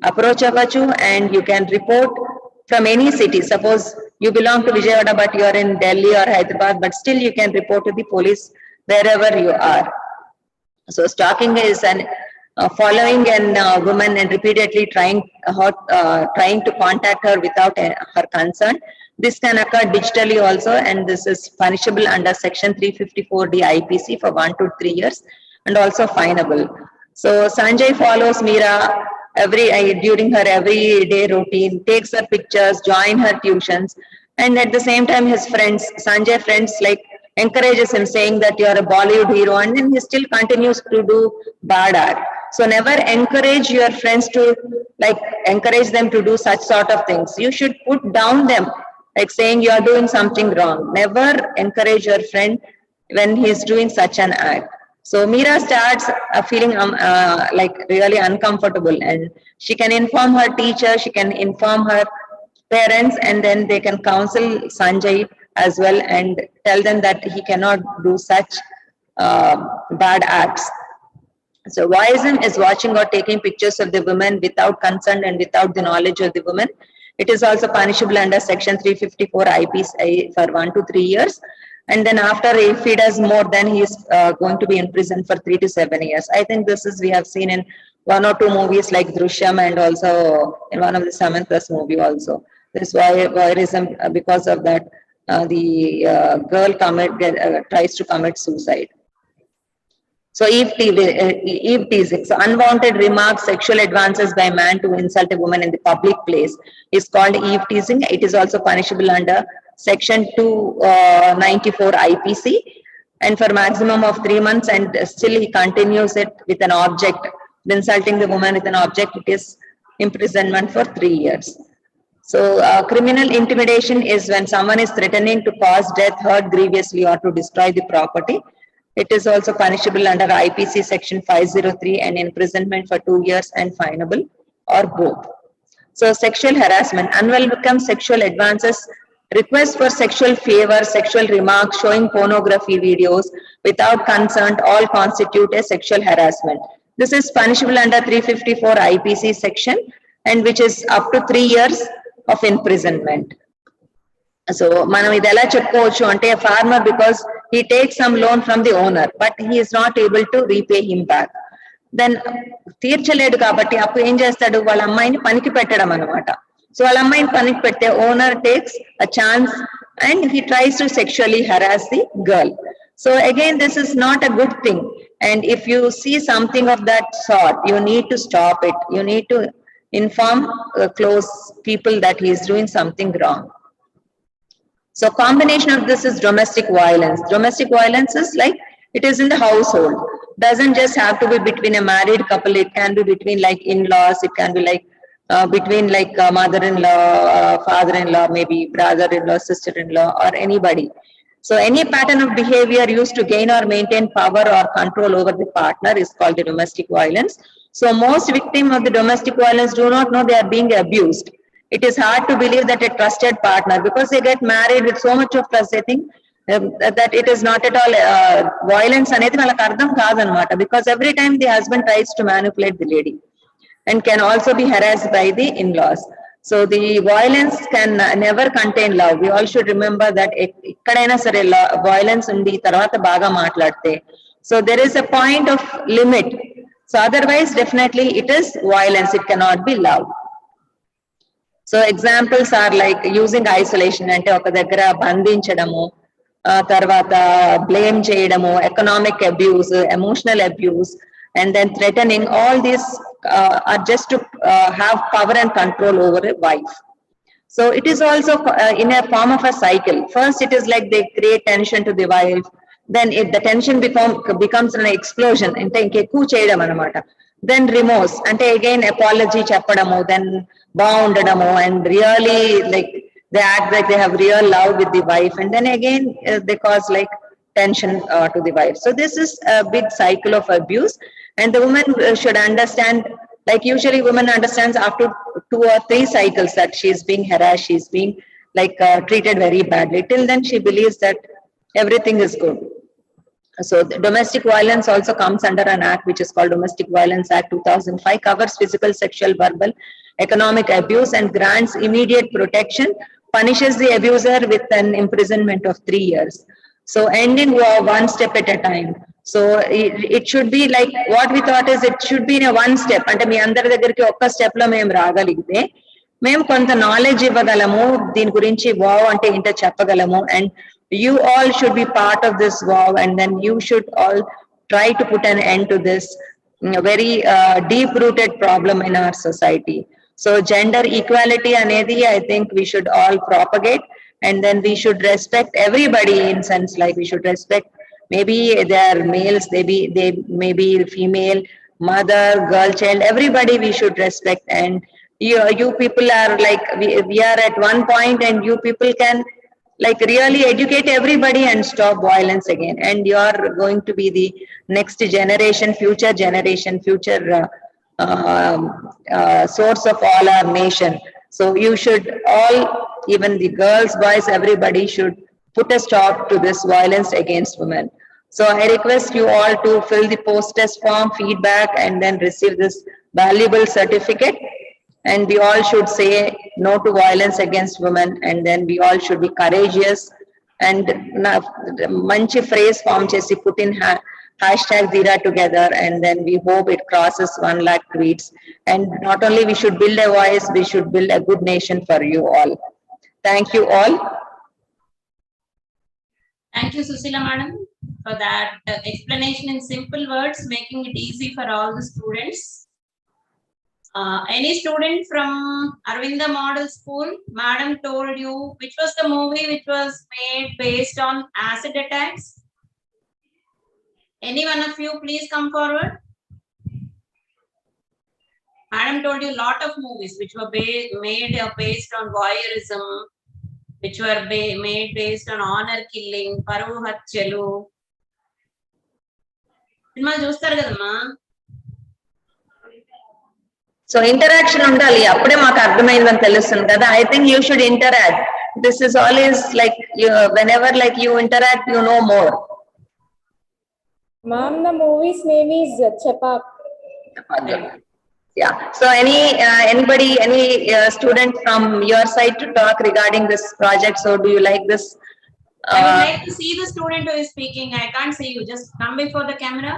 approach avachu, and you can report from any city. Suppose you belong to Vijayawada but you are in Delhi or Hyderabad, but still you can report to the police wherever you are. So stalking is an following a woman and repeatedly trying to contact her without her consent. This can occur digitally also, and this is punishable under section 354D IPC for 1 to 3 years and also finable. So Sanjay follows Meera during her everyday routine, takes her pictures, join her tuitions, and at the same time his friends, Sanjay friends, like encourages him, saying that you are a Bollywood hero, and then he still continues to do bad art. So never encourage your friends to, like, encourage them to do such sort of things. You should put down them, like saying you are doing something wrong. Never encourage your friend when he is doing such an act. So Meera starts feeling like really uncomfortable, and she can inform her teacher, she can inform her parents, and then they can counsel Sanjay as well and tell them that he cannot do such bad acts. So voyeurism is watching or taking pictures of the women without consent and without the knowledge of the woman. It is also punishable under section 354 IPC for 1 to 3 years. And then after, if he does more, then he is going to be in prison for 3 to 7 years. I think this is, we have seen in 1 or 2 movies like Drishyam, and also in one of the Samantha's movie also. This voyeurism, because of that, the girl tries to commit suicide. So eve teasing, so unwanted remarks, sexual advances by man to insult a woman in the public place is called eve teasing. It is also punishable under section 294 IPC, and for maximum of 3 months, and still he continues it with an object, insulting the woman with an object, it is imprisonment for 3 years. So criminal intimidation is when someone is threatening to cause death, hurt grievously, or to destroy the property. It is also punishable under IPC section 503 and imprisonment for 2 years and finable or both. So sexual harassment, unwelcome sexual advances, requests for sexual favor, sexual remarks, showing pornography videos without consent, all constitute a sexual harassment. This is punishable under 354 IPC section, and which is up to 3 years of imprisonment. So మనం ఇది ఎలా చెప్పుకోవచ్చు అంటే, a farmer, because he takes some loan from the owner but he is not able to repay him back, then తీర్చలేడు కాబట్టి అప్పుడు ఏం చేస్తాడు, వాళ్ళ అమ్మాయిని పనికి పెట్టడం అన్నమాట. సో వాళ్ళ అమ్మాయిని పనికి పెడితే owner takes a chance and he tries to sexually harass the girl. So again, this is not a good thing, and if you see something of that sort, you need to stop it. You need to inform close people that he is doing something wrong. So combination of this is domestic violence. Domestic violence is like, it is in the household. Doesn't just have to be between a married couple. It can be between like in-laws. It can be like between like mother-in-law, father-in-law, maybe brother-in-law, sister-in-law, or anybody. So any pattern of behavior used to gain or maintain power or control over the partner is called the domestic violence. So most victims of the domestic violence do not know they are being abused. It is hard to believe that a trusted partner, because they get married with so much of trust, they think that it is not at all violence అనేది వాళ్ళకి అర్థం కాదనమాట, because every time the husband tries to manipulate the lady and can also be harassed by the in-laws. So the violence can never contain love. We all should remember that ikkadaina sare violence undi tarvata baga maatladte, so there is a point of limit. So otherwise definitely it is violence, it cannot be love. So examples are like using isolation, ante oka daggara bandinchadamu, tarvata blame cheyadamu, economic abuse, emotional abuse, and then threatening. All these are just to have power and control over a wife. So it is also in a form of a cycle. First it is like they create tension to the wife, then if the tension becomes an explosion, ante inke ekku cheyadam anamata, then remorse, ante again apology cheppadamu, then boundadamu, and really like they act like they have real love with the wife, and then again they cause like tension to the wife. So this is a big cycle of abuse, and the woman should understand, like usually women understands after 2 or 3 cycles that she is being harassed, she is being like treated very badly. Till then she believes that everything is good. So the domestic violence also comes under an act which is called Domestic Violence Act 2005, covers physical, sexual, verbal, economic abuse, and grants immediate protection, punishes the abuser with an imprisonment of 3 years. So ending war one step at a time. So it should be like what we thought is it should be in a one step. అంటే మీ అందరి దగ్గరికి ఒక్క step లో మేము రాగలిగితే మేము కొంత knowledge ఇవ్వగలము, దీని గురించి వావ్ అంటే ఏంటో చెప్పగలము. And you all should be part of this wow, and then you should all try to put an end to this very deep rooted problem in our society. So gender equality anedi I think we should all propagate, and then we should respect everybody in sense like we should respect maybe they are males, they may be female, mother, girl, child, everybody we should respect. And you people are like we are at one point, and you people can like really educate everybody and stop violence again. And you are going to be the next generation, future generation, future source of all our nation. So you should all, even the girls, boys, everybody should put a stop to this violence against women. So I request you all to fill the post-test form, feedback, and then receive this valuable certificate. And we all should say no to violence against women, and then we all should be courageous. And manchi phrase form chesi put in hashtag Dheera together, and then we hope it crosses 1 lakh tweets. And not only we should build a voice, we should build a good nation for you all. Thank you all. Thank you, Susila madam, for that explanation in simple words, making it easy for all the students. Any student from Arvinda Model School, madam told you which was the movie which was made based on acid attacks? Any one of you please come forward. Madam told you a lot of movies which were made based on voyeurism, which were made based on honor killing, Paru Hatchalu. Cinema చూస్తారు కదమ్మా. So interaction undali, appude maaku ardhamaindani telustundi kada. I think you should interact. This is always like whenever like you interact, you know more. Ma'am, the movie's name is Chapak. Yeah. So anybody, any student from your side to talk regarding this project? So do you like this? I would like to see the student who is speaking. I can't see you. Just come before the camera.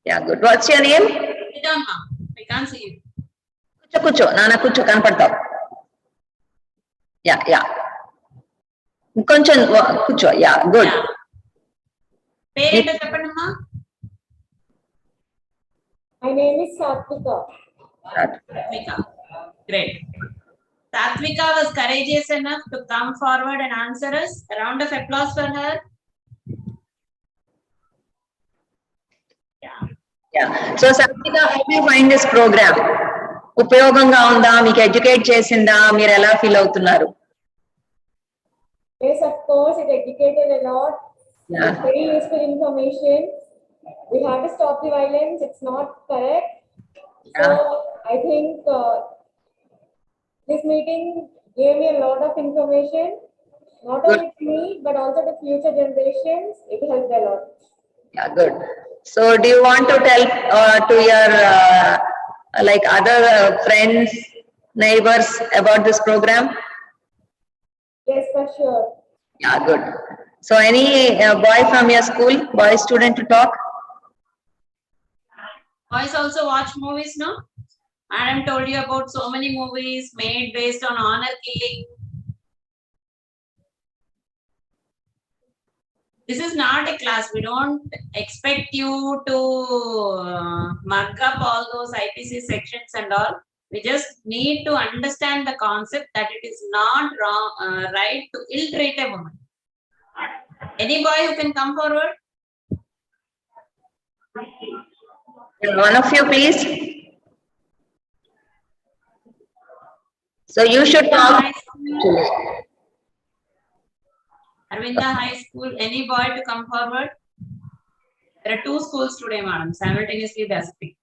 Yeah, good. What's your name? Sit down, ma'am. I can't see you. Kucho, nana kucho kanpadtavu. Yeah. Koncham kucho. Yeah, good. Yeah. Parent cheppandamma. My name is Satvika. Satvika. Great. Satvika was courageous enough to come forward and answer us. A round of applause for her. Yeah. So Satvika, how do you find this program? ఉపయోగంగా ఉందా, మీకు educate చేసిందా, మీరు ఎలా feel అవుతున్నారు? Yes, of course, it educated a lot. Yeah. Very useful information. We have to stop the violence. It's not correct. Yeah. So I think this meeting gave me a lot of information, not only to me but also to future generations. It helped a lot. Yeah, good. So do you want to tell to your like other friends, neighbors about this program? Yes, for sure. Yeah, good. So any boy from your school, boy student to talk? Boys also watch movies, no? Madam told you about so many movies made based on honor killing. This is not a class. We don't expect you to mug up all those IPC sections and all. We just need to understand the concept that it is not wrong, right to ill-treat a woman. Any boy who can come forward? One of you, please. So you should talk. Arvinda High School, any boy to come forward? There are 2 schools today, madam. Simultaneously they are speaking.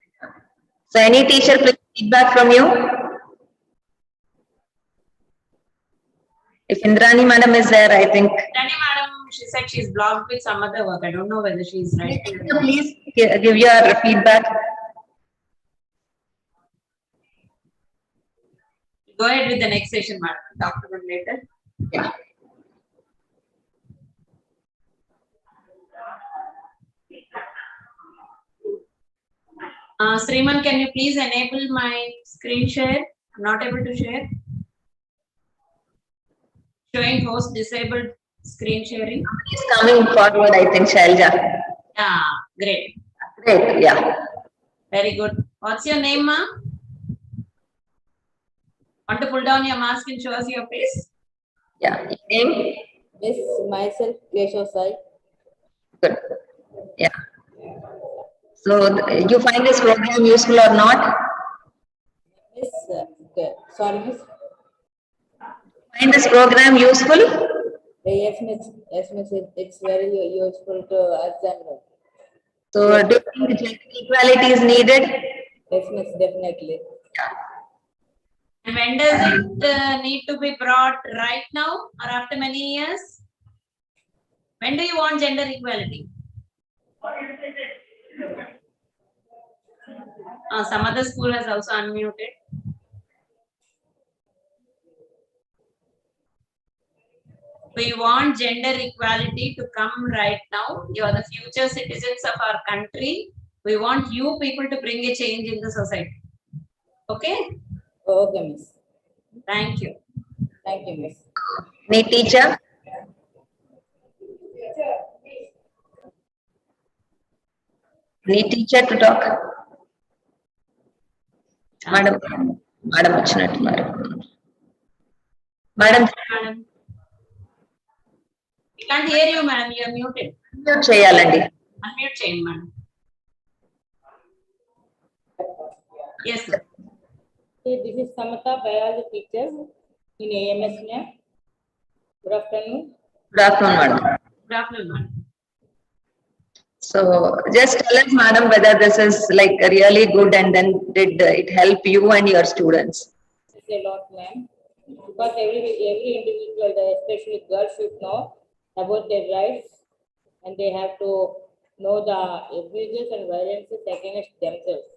So any teacher, please feedback from you. If Indrani madam is there, I think. Indrani madam, she said she's blocked with some other work. I don't know whether she's right. Please give your feedback. Go ahead with the next session, madam. Talk to them later. Yeah. Sriman, can you please enable my screen share? I'm not able to share. Showing host disabled screen sharing. It's coming forward, I think, Shailja. Yeah, great. Great, yeah. Very good. What's your name, ma? Want to pull down your mask and show us your face? Yeah. Name? Miss myself, Keshav Sai. Good. Yeah. So you find this program useful or not? Miss, sorry, Miss. Find this program useful? Yes, Miss. Yes, Miss. It's very useful to us and So do you think gender equality is needed? yes, Miss. Definitely. And when does it need to be brought, right now or after many years? When do you want gender equality? Some other school has also unmuted. We want gender equality to come right now. You are the future citizens of our country. We want you people to bring a change in the society. Okay? Okay, Miss. Thank you. Thank you, Miss. Need teacher? Need teacher to talk? Madam, Madam వచ్చినట్టున్నారు. Madam, Madam. We can't hear you, madam. You are muted. unmute చేయాలండి. Unmute change, madam. Yes, sir. Hey, this is Samata, biology teacher in AMS. Good afternoon. Good afternoon, madam. Good afternoon, madam. So just tell us, madam, whether this is like really good and then did it help you and your students? It's a lot, ma'am. Because every individual, especially girls, should know about their rights and they have to know the abuses and violences against themselves.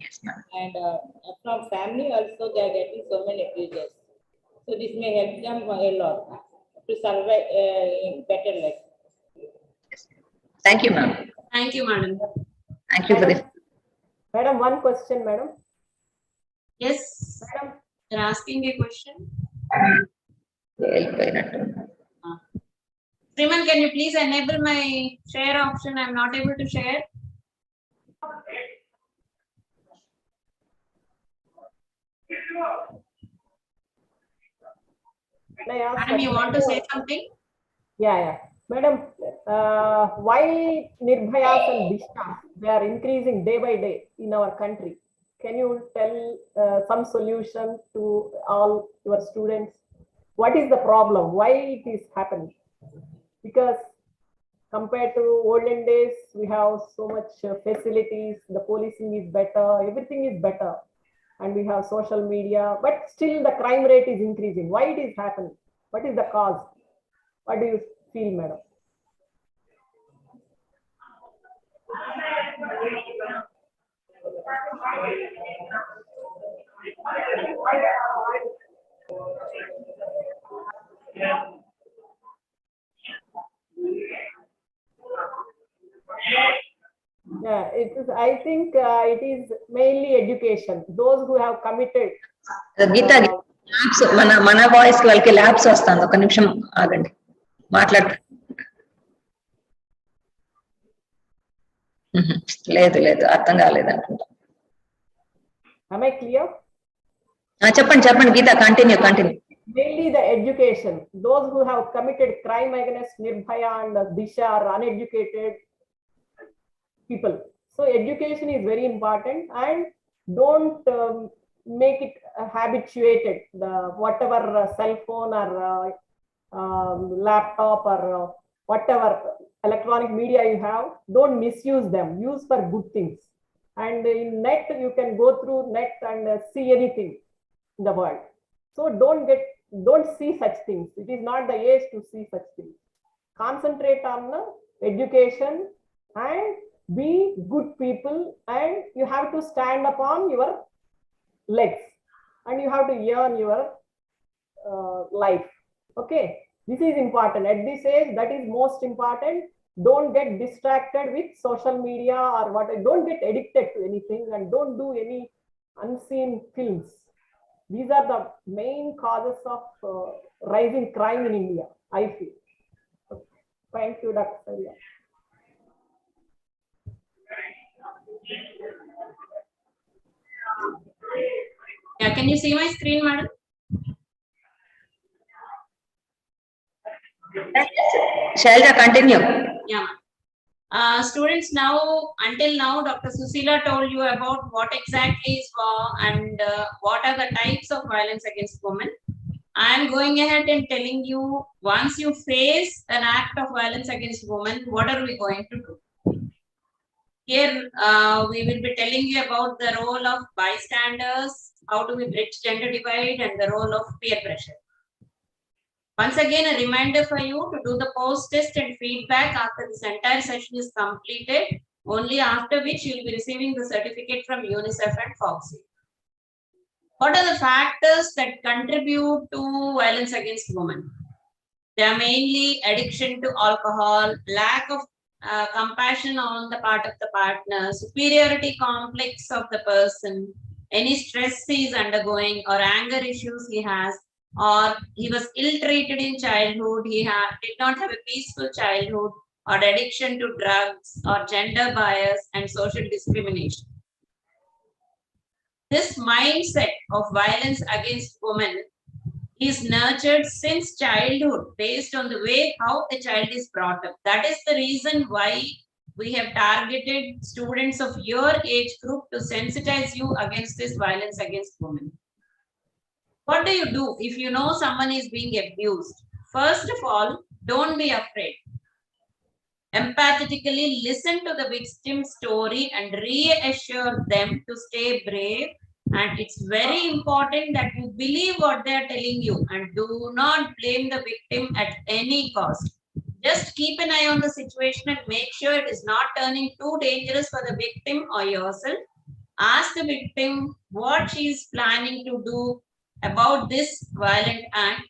Yes, ma'am. And from family also they are getting so many abuses. So this may help them a lot to survive in better life. Thank you, ma'am. Thank you, madam. Thank you for this. Madam, one question, madam. Yes, Madam, you're asking a question. Sriman, can you please enable my share option? I'm not able to share. can I ask? Madam, you want to say something? Yeah. Madam, why Nirbhayas and Bystanders, they are increasing day by day in our country? Can you tell some solution to all your students? What is the problem? Why it is happening? Because compared to olden days, we have so much facilities, the policing is better, everything is better, and we have social media, but still the crime rate is increasing. Why it is happening? What is the cause? What do you feel, madam? Yeah, it is. I think it is mainly education. Those who have committed. Geetha labs మన voice వాళ్ళకి labs వస్తుంది. ఒక నిమిషం ఆగండి, మాట్లాడు. లేదు అర్థం కాలేదు అనుకుంటా. Am I clear? చెప్పండి గీత, continue. Mainly the education. Those who have committed crime against Nirbhaya and Disha are uneducated people. So education is very important, and don't make it habituated. The whatever cell phone or laptop or whatever electronic media you have, don't misuse them. Use for good things. And in net, you can go through net and see anything in the world. So don't see such things. It is not the age to see such things. Concentrate on education and be good people, and you have to stand upon your legs and you have to earn your life. Okay, this is important at this age. That is most important. don't get distracted with social media or what. Don't get addicted to anything and don't do any unseen films. These are the main causes of rising crime in India, I feel. Thank you, Dr. Saria. Yeah, can you see my screen, madam? Shailja, continue. Yeah. Students, now, until now, Dr. Susila told you about what exactly is law and what are the types of violence against women. I am going ahead and telling you, once you face an act of violence against women, what are we going to do? Here, we will be telling you about the role of bystanders, how do we bridge gender divide, and the role of peer pressure. Once again, a reminder for you to do the post-test and feedback after this entire session is completed, only after which you will be receiving the certificate from UNICEF and FOXY. What are the factors that contribute to violence against women? They are mainly addiction to alcohol, lack of compassion on the part of the partner, superiority complex of the person, any stress he is undergoing or anger issues he has, or he was ill-treated in childhood, did not have a peaceful childhood, or addiction to drugs, or gender bias and social discrimination. This mindset of violence against women is nurtured since childhood based on the way how a child is brought up. That is the reason why we have targeted students of your age group to sensitize you against this violence against women. What do you do if you know someone is being abused? First of all, don't be afraid. Empathetically listen to the victim's story and reassure them to stay brave. And it's very important that you believe what they are telling you and do not blame the victim at any cost. Just keep an eye on the situation and make sure it is not turning too dangerous for the victim or yourself. Ask the victim what she is planning to do about this violent act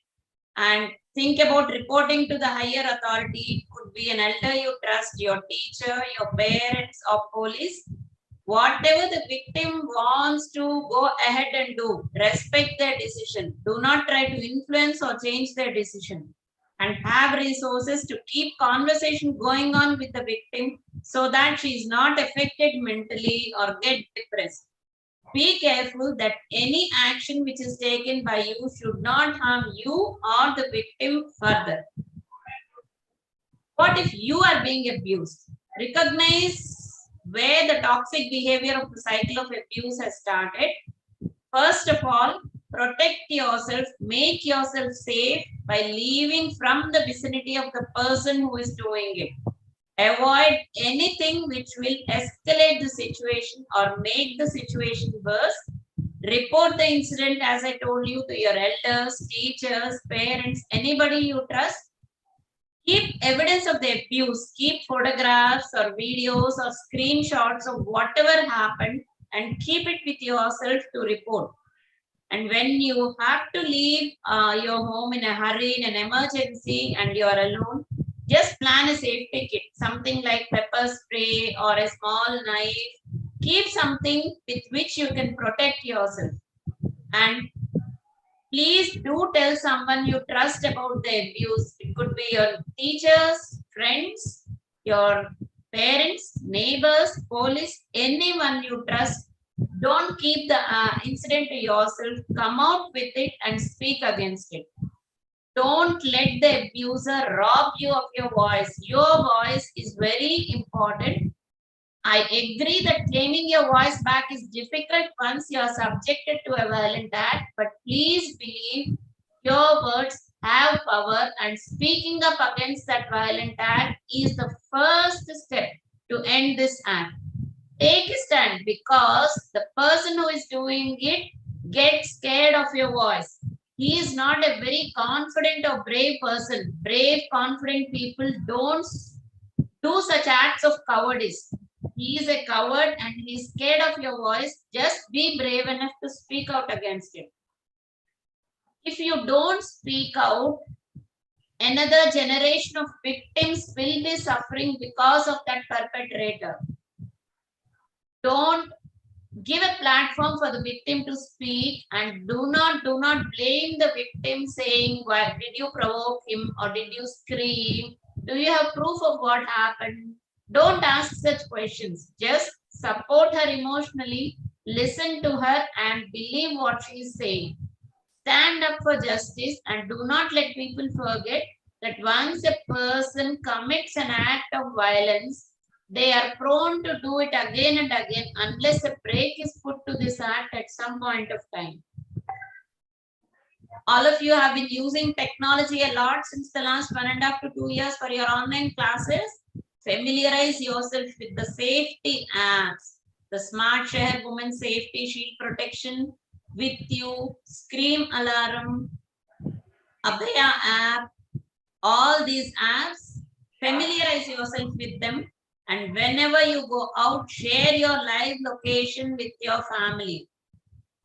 and think about reporting to the higher authority. It could be an elder you trust, your teacher, your parents, or police. Whatever the victim wants to go ahead and do, respect their decision. Do not try to influence or change their decision. And have resources to keep conversation going on with the victim so that she is not affected mentally or get depressed. Be careful that any action which is taken by you should not harm you or the victim further. What if you are being abused? Recognize where the toxic behavior of the cycle of abuse has started. First of all, protect yourself, make yourself safe by leaving from the vicinity of the person who is doing it. Avoid anything which will escalate the situation or make the situation worse. Report the incident, as I told you, to your elders, teachers, parents, anybody you trust. Keep evidence of the abuse. Keep photographs or videos or screenshots of whatever happened and keep it with yourself to report. And when you have to leave your home in a hurry, in an emergency, and you are alone, just plan a safety kit, something like pepper spray or a small knife. Keep something with which you can protect yourself. And please do tell someone you trust about the abuse. It could be your teachers, friends, your parents, neighbors, police, anyone you trust. Don't keep the incident to yourself. Come out with it and speak against it. Don't let the abuser rob you of your voice. Your voice is very important. I agree that claiming your voice back is difficult once you are subjected to a violent act, but please believe your words have power and speaking up against that violent act is the first step to end this act. Take a stand because the person who is doing it gets scared of your voice. He is not a very confident or brave person. Brave, confident people don't do such acts of cowardice. He is a coward and he is scared of your voice. Just be brave enough to speak out against it. If you don't speak out, Another generation of victims will be suffering because of that perpetrator. Don't give a platform for the victim to speak, and do not blame the victim saying, why did you provoke him or did you scream? Do you have proof of what happened? Don't ask such questions. Just support her emotionally, listen to her and believe what she is saying. Stand up for justice and do not let people forget that once a person commits an act of violence, they are prone to do it again and again unless a break is put to this act at some point of time. All of you have been using technology a lot since the last 1.5 to 2 years for your online classes. Familiarize yourself with the safety apps, the Smart Share Women Safety Shield Protection with You, Scream Alarm, Abhaya app, all these apps. Familiarize yourself with them, and whenever you go out, share your live location with your family.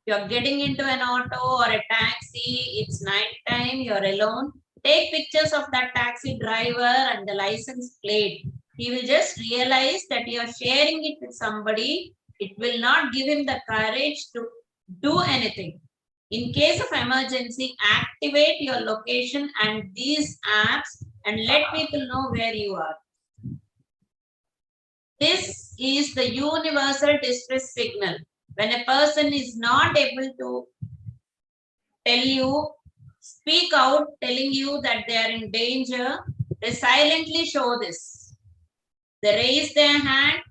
You're getting into an auto or a taxi, it's night time, you're alone. Take pictures of that taxi driver and the license plate. He will just realize that you're sharing it with somebody. It will not give him the courage to do anything. In case of emergency, activate your location and these apps and let people know where you are. This is the universal distress signal. When a person is not able to tell you, speak out, telling you that they are in danger, they silently show this. They raise their hand,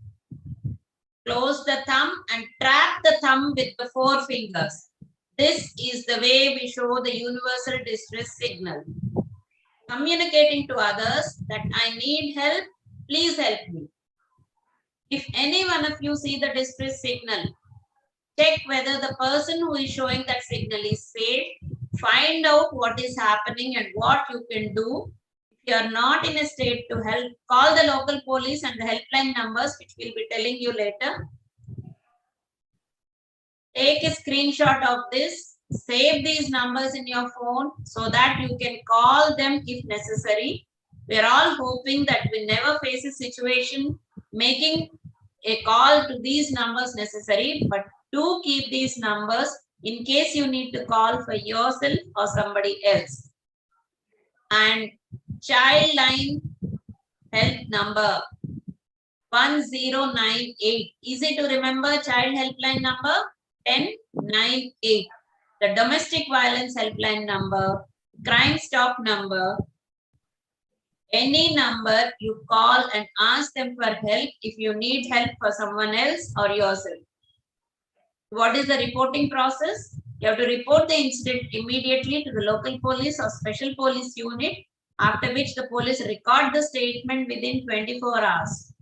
close the thumb and trap the thumb with the 4 fingers. This is the way we show the universal distress signal. Communicating to others that I need help, please help me. If any one of you see the distress signal, check whether the person who is showing that signal is safe. Find out what is happening and what you can do. If you are not in a state to help, call the local police and the helpline numbers, which we'll be telling you later. Take a screenshot of this. Save these numbers in your phone so that you can call them if necessary. We're all hoping that we never face a situation making a call to these numbers necessary, but do keep these numbers in case you need to call for yourself or somebody else. And child line help number 1098. Easy to remember, child helpline number 1098. The domestic violence helpline number, crime stop number, any number you call and ask them for help if you need help for someone else or yourself. What is the reporting process? You have to report the incident immediately to the local police or special police unit, after which the police record the statement within 24 hours.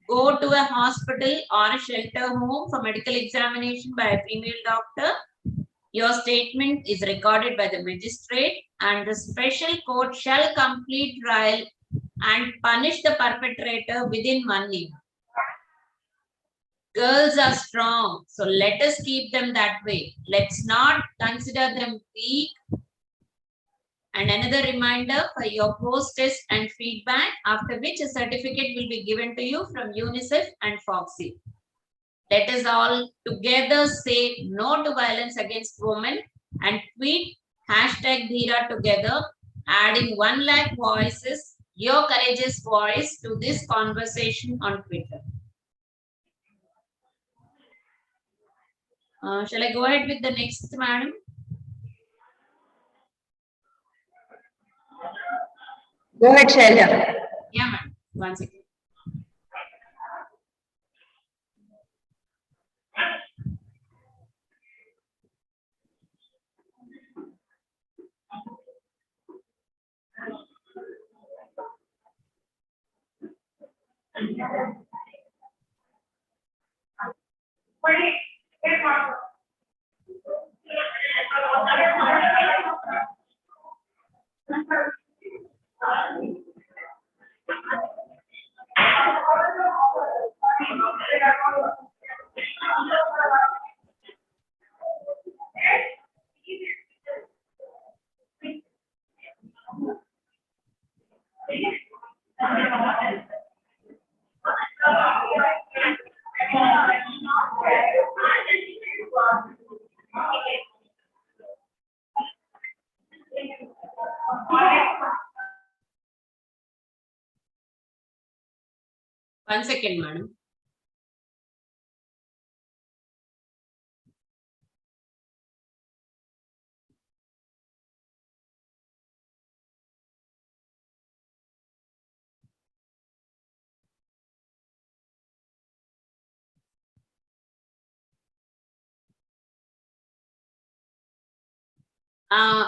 Go to a hospital or a shelter home for medical examination by a female doctor. Your statement is recorded by the magistrate and the special court shall complete trial and punish the perpetrator within 1 year. Girls are strong, so let us keep them that way. Let's not consider them weak. And another reminder for your post-test and feedback, after which a certificate will be given to you from UNICEF and Foxy. Let us all together say no to violence against women and tweet #Dheera together, adding 1 lakh voices, your courageous voice, to this conversation on Twitter. Shall I go ahead with the next, madam? Go ahead, Shailja. Yeah, ma'am. 1 second. 1 second, madam.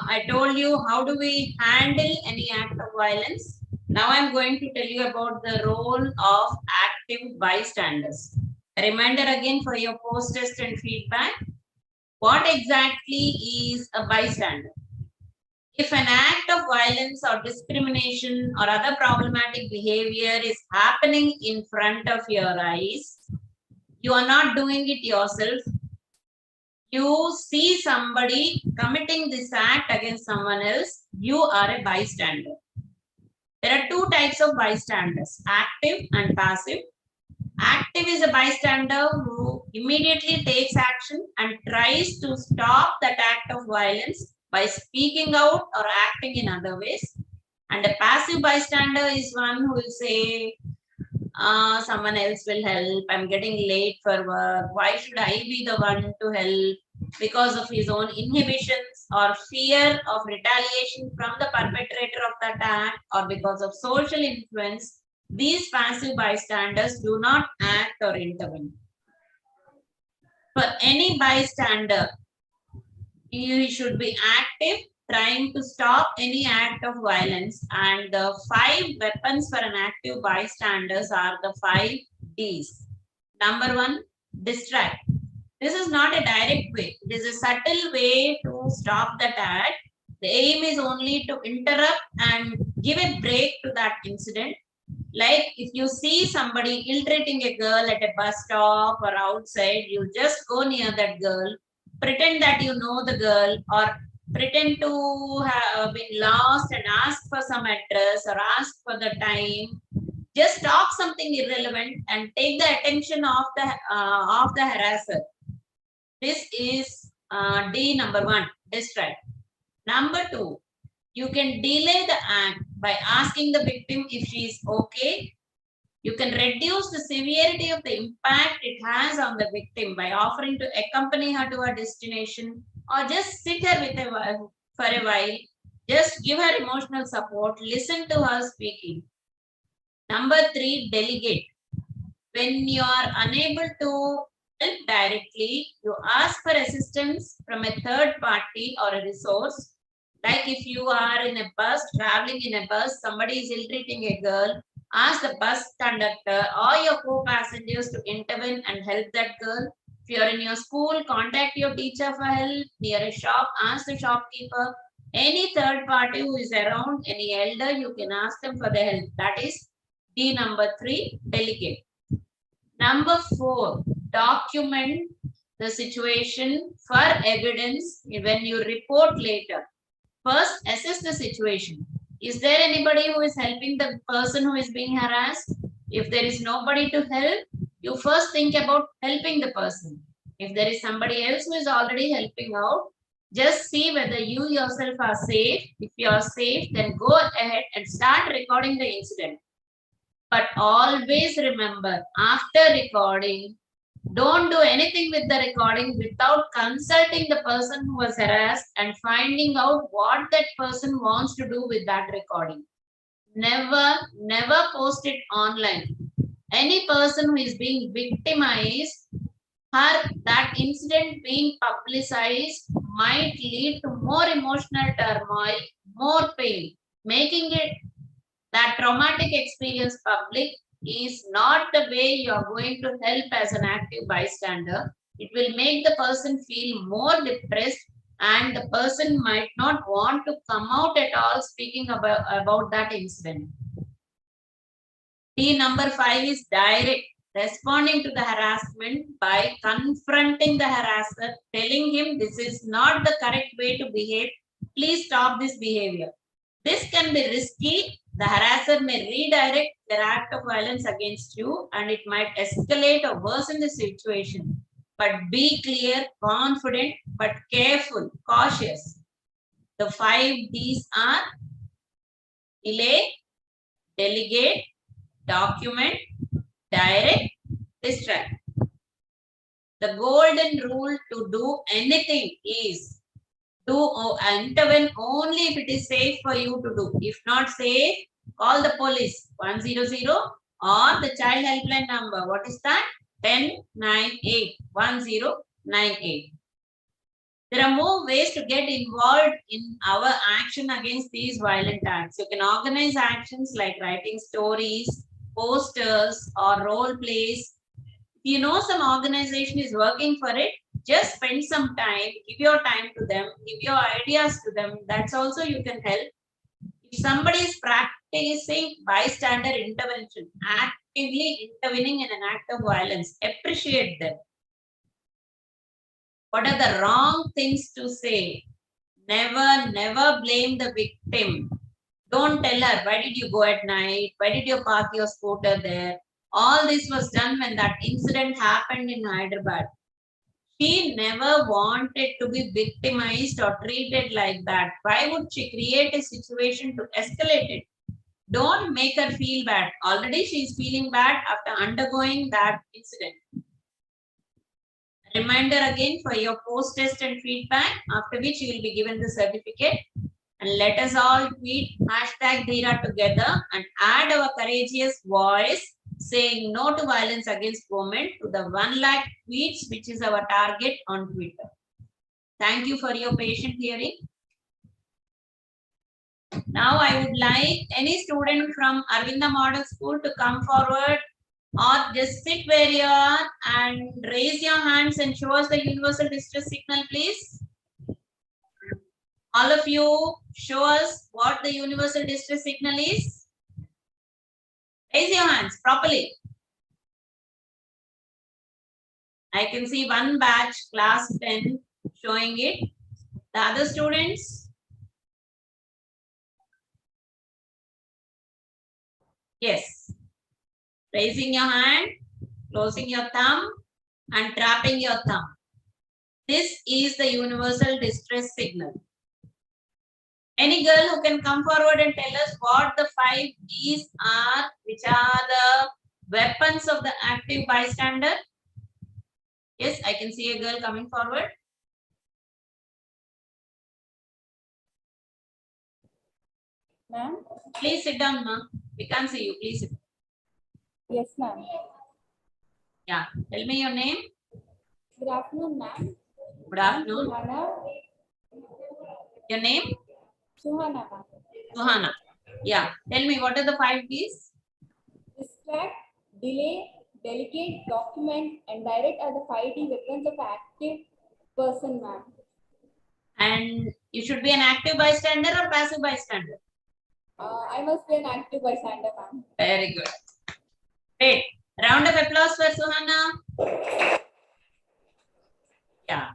I told you how do we handle any act of violence. Now I'm going to tell you about the role of active bystanders. A reminder again for your post-test and feedback. What exactly is a bystander? If an act of violence or discrimination or other problematic behavior is happening in front of your eyes, you are not doing it yourself. You see somebody committing this act against someone else, you are a bystander. There are two types of bystanders, active and passive. Active is a bystander who immediately takes action and tries to stop that act of violence by speaking out or acting in other ways. And a passive bystander is one who will say, someone else will help, I'm getting late for work, why should I be the one to help? Because of his own inhibitions or fear of retaliation from the perpetrator of that act or because of social influence, these passive bystanders do not act or intervene. For any bystander, he should be active, trying to stop any act of violence. And the 5 weapons for an active bystanders are the 5 Ds. Number 1, distract. This is not a direct way. It is a subtle way to stop that act. The aim is only to interrupt and give a break to that incident. Like if you see somebody ill-treating a girl at a bus stop or outside, you just go near that girl, pretend that you know the girl or pretend to have been lost and ask for some address or ask for the time. Just talk something irrelevant and take the attention of the harasser. This is D number 1, distract. Number 2, you can delay the act by asking the victim if she is okay. You can reduce the severity of the impact it has on the victim by offering to accompany her to her destination or just sit her with for a while. Just give her emotional support, listen to her speaking. Number 3, delegate. When you are unable to help directly, you ask for assistance from a third party or a resource. Like if you are in a bus, traveling in a bus, somebody is ill-treating a girl, ask the bus conductor or your co-passengers to intervene and help that girl. If you are in your school, contact your teacher for help. Near a shop, ask the shopkeeper. Any third party who is around, any elder, you can ask them for the help. That is D number 3, delegate. Number 4, document the situation for evidence when you report later. First, assess the situation. Is there anybody who is helping the person who is being harassed? If there is nobody to help, you first think about helping the person. If there is somebody else who is already helping out, just see whether you yourself are safe. If you are safe, then go ahead and start recording the incident. But always remember, after recording, don't do anything with the recording without consulting the person who was harassed and finding out what that person wants to do with that recording. Never post it online. Any person who is being victimized, that incident being publicized might lead to more emotional turmoil, more pain. Making it that traumatic experience public is not the way you are going to help as an active bystander. It will make the person feel more depressed and the person might not want to come out at all speaking about that incident. D number 5 is direct, responding to the harassment by confronting the harasser, telling him this is not the correct way to behave. Please stop this behavior. This can be risky. The harasser may redirect their act of violence against you and it might escalate or worsen the situation. But be clear, confident, but careful, cautious. The 5 Ds are delay, delegate, document, direct, distract. The golden rule to do anything is intervene only if it is safe for you to do. If not safe, call the police 100 or the child helpline number. What is that? 1098 1098. There are more ways to get involved in our action against these violent acts. You can organize actions like writing stories, posters, or role plays. If you know some organization is working for it, just spend some time, give your time to them, give your ideas to them. That's also you can help. If somebody is practicing bystander intervention, actively intervening in an act of violence, appreciate them. What are the wrong things to say? Never blame the victim. Don't tell her, why did you go at night? Why did you park your scooter there? All this was done when that incident happened in Hyderabad. She never wanted to be victimized or treated like that. Why would she create a situation to escalate it? Don't make her feel bad. Already she is feeling bad after undergoing that incident. Reminder again for your post-test and feedback, after which you will be given the certificate. And let us all tweet #Dheera together and add our courageous voice saying no to violence against women to the 1 lakh tweets, which is our target on Twitter. Thank you for your patient hearing. Now I would like any student from Arvinda Model School to come forward or just sit where you are and raise your hands and show us the universal distress signal, please. All of you, show us what the universal distress signal is. Raise your hands properly. I can see one batch, class 10, showing it. The other students? Yes. Raising your hand, closing your thumb, and trapping your thumb. This is the universal distress signal. Any girl who can come forward and tell us what the 5 Ds are, which are the weapons of the active bystander? Yes, I can see a girl coming forward. Ma'am? Please sit down, ma. We can't see you. Please sit. Yes, ma'am. Yeah. Tell me your name. Good afternoon, ma'am. Good afternoon. Suhana. Your name? Suhana, ma'am. Suhana. Yeah. Tell me what are the 5 Ds? Distract, delay, delegate, document, and direct are the 5D weapons of active person, ma'am. And you should be an active bystander or passive bystander? I must be an active bystander, ma'am. Very good. Great. Round of applause for Suhana. Yeah.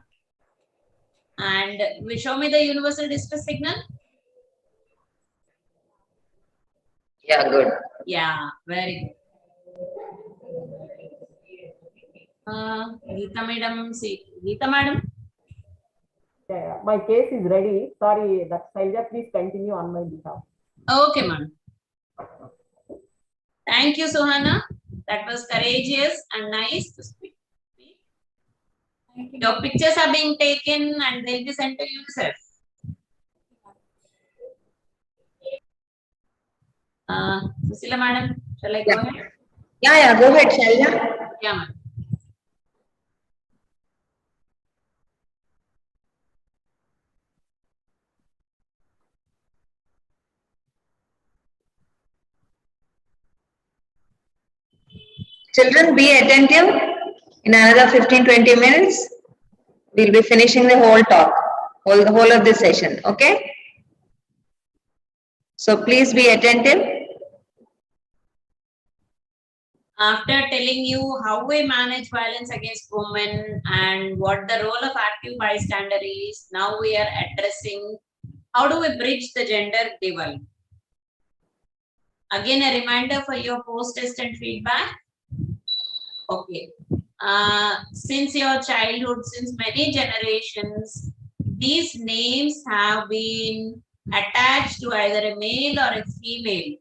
And will show me the universal distress signal? Yeah, good. Yeah, very good. Geeta madam, see. Geeta madam? Yeah, my case is ready. Sorry, that Sailja, please continue on my behalf. Okay, ma'am. Thank you, Suhana. That was courageous and nice to speak. Your pictures are being taken and they'll be sent to UNICEF. Susila madam, shall I go ahead? Yeah, go ahead, Shailja. Yeah, ma'am. Children, be attentive. In another 15-20 minutes, we'll be finishing the whole talk, the whole of this session, okay? So please be attentive. After telling you how we manage violence against women and what the role of active bystander is, now we are addressing how do we bridge the gender divide. Again, a reminder for your post-test and feedback. Okay. Since your childhood, since many generations, these names have been attached to either a male or a female.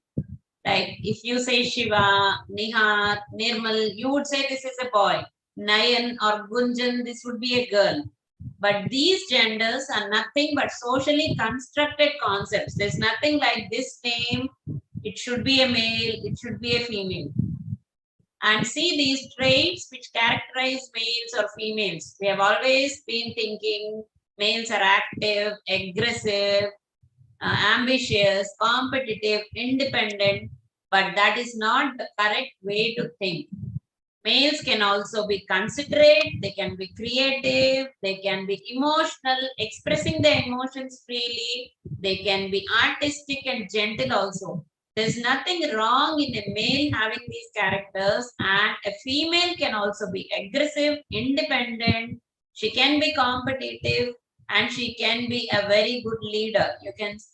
Like if you say Shiva, Nihar, Nirmal, you would say this is a boy. Nayan or Gunjan, this would be a girl. But these genders are nothing but socially constructed concepts. There's nothing like this name, it should be a male, it should be a female. And see these traits which characterize males or females. We have always been thinking males are active, aggressive, ambitious, competitive, independent, but that is not the correct way to think. Males can also be considerate, they can be creative, they can be emotional, expressing their emotions freely, they can be artistic and gentle also. There's nothing wrong in a male having these characters, and a female can also be aggressive, independent, she can be competitive, and she can be a very good leader.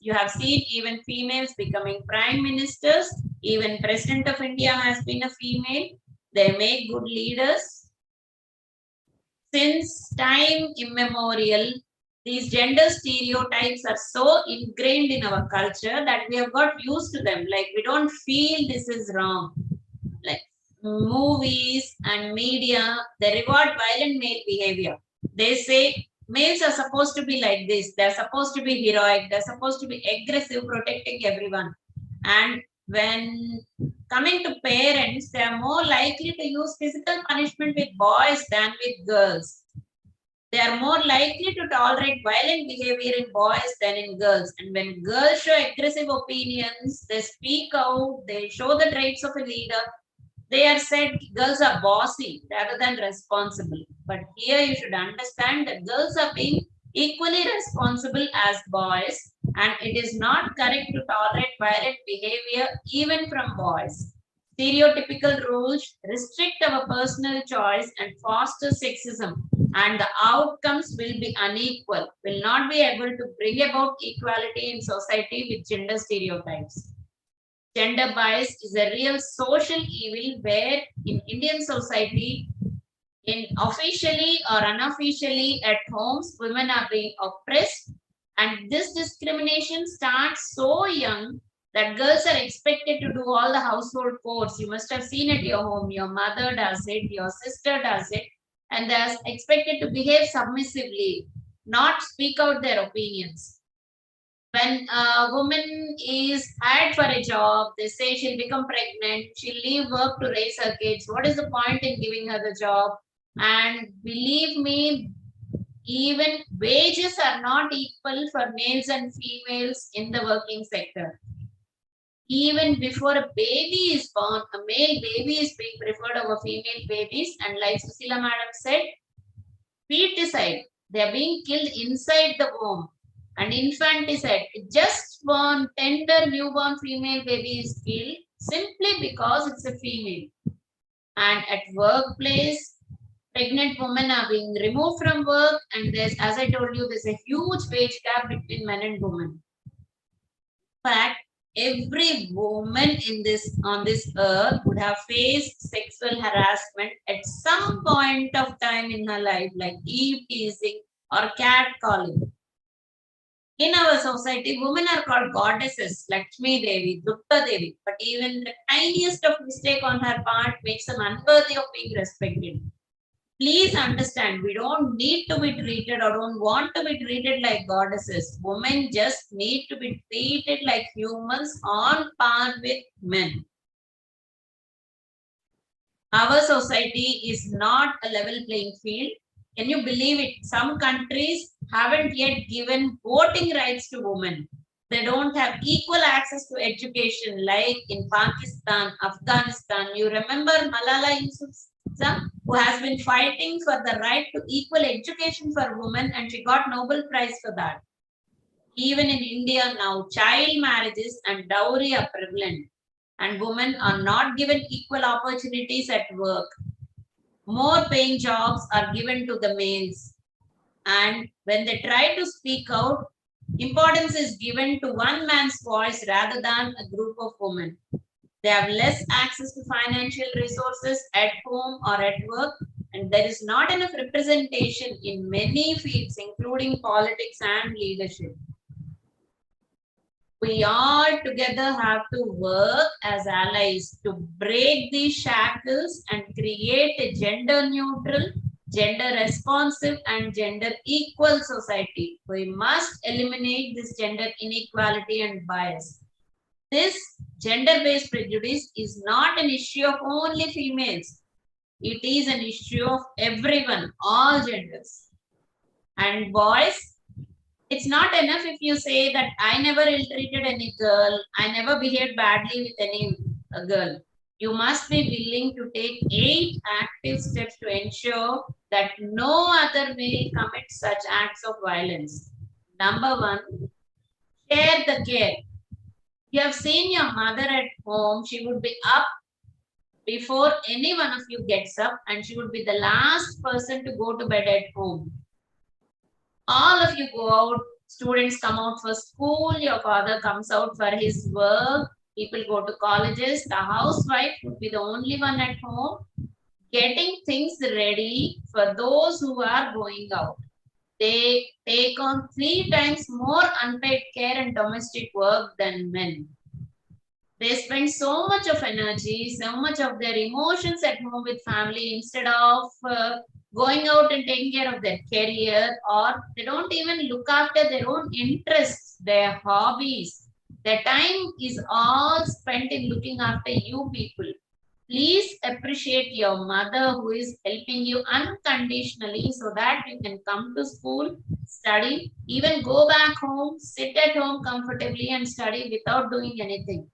You have seen even females becoming prime ministers, even President of India has been a female. They make good leaders. Since time immemorial, these gender stereotypes are so ingrained in our culture that we have got used to them. Like we don't feel this is wrong. Like movies and media, they reward violent male behavior. They say males are supposed to be like this. They're supposed to be heroic. They're supposed to be aggressive, protecting everyone. And when coming to parents, they are more likely to use physical punishment with boys than with girls. They are more likely to tolerate violent behavior in boys than in girls. And when girls show aggressive opinions, they speak out, they show the traits of a leader, they are said girls are bossy rather than responsible. But here you should understand that girls are being equally responsible as boys, and it is not correct to tolerate violent behavior even from boys. Stereotypical rules restrict our personal choice and foster sexism, and the outcomes will be unequal, will not be able to bring about equality in society with gender stereotypes. Gender bias is a real social evil where in Indian society, in officially or unofficially at homes, women are being oppressed, and this discrimination starts so young that girls are expected to do all the household chores. You must have seen at your home, your mother does it, your sister does it, and they are expected to behave submissively, not speak out their opinions. When a woman is hired for a job, they say she'll become pregnant, she'll leave work to raise her kids. What is the point in giving her the job? And believe me, even wages are not equal for males and females in the working sector. Even before a baby is born, a male baby is being preferred over female babies. And like Susila Madam said, feticide, they are being killed inside the womb. And infanticide, just born, tender newborn female baby is killed simply because it's a female. And at workplace, pregnant women are being removed from work, and there's, as I told you, there's a huge wage gap between men and women. In fact, every woman on this earth would have faced sexual harassment at some point of time in her life, like eve teasing or catcalling. In our society, women are called goddesses, Lakshmi Devi, Dutta Devi, but even the tiniest of mistake on her part makes them unworthy of being respected. Please understand, we don't need to be treated or don't want to be treated like goddesses. Women just need to be treated like humans on par with men. Our society is not a level playing field. Can you believe it? Some countries haven't yet given voting rights to women. They don't have equal access to education, like in Pakistan, Afghanistan. You remember Malala Yousafzai, who has been fighting for the right to equal education for women, and she got Nobel Prize for that. Even in India now, child marriages and dowry are prevalent, and women are not given equal opportunities at work. More paying jobs are given to the males, and when they try to speak out, importance is given to one man's voice rather than a group of women. They have less access to financial resources at home or at work, and there is not enough representation in many fields, including politics and leadership. We all together have to work as allies to break these shackles and create a gender neutral, gender responsive, and gender equal society. We must eliminate this gender inequality and bias. This gender-based prejudice is not an issue of only females. It is an issue of everyone, all genders. And boys, it's not enough if you say that I never ill-treated any girl, I never behaved badly with any girl. You must be willing to take 8 active steps to ensure that no other male commits such acts of violence. Number 1, share the care. You have seen your mother at home, she would be up before any one of you gets up, and she would be the last person to go to bed at home. All of you go out, students come out for school, your father comes out for his work, people go to colleges, the housewife would be the only one at home getting things ready for those who are going out. They take on 3 times more unpaid care and domestic work than men. They spend so much of energy, so much of their emotions at home with family instead of going out and taking care of their career, or they don't even look after their own interests, their hobbies. Their time is all spent in looking after you people. Please appreciate your mother who is helping you unconditionally so that you can come to school, study, even go back home, sit at home comfortably and study without doing anything.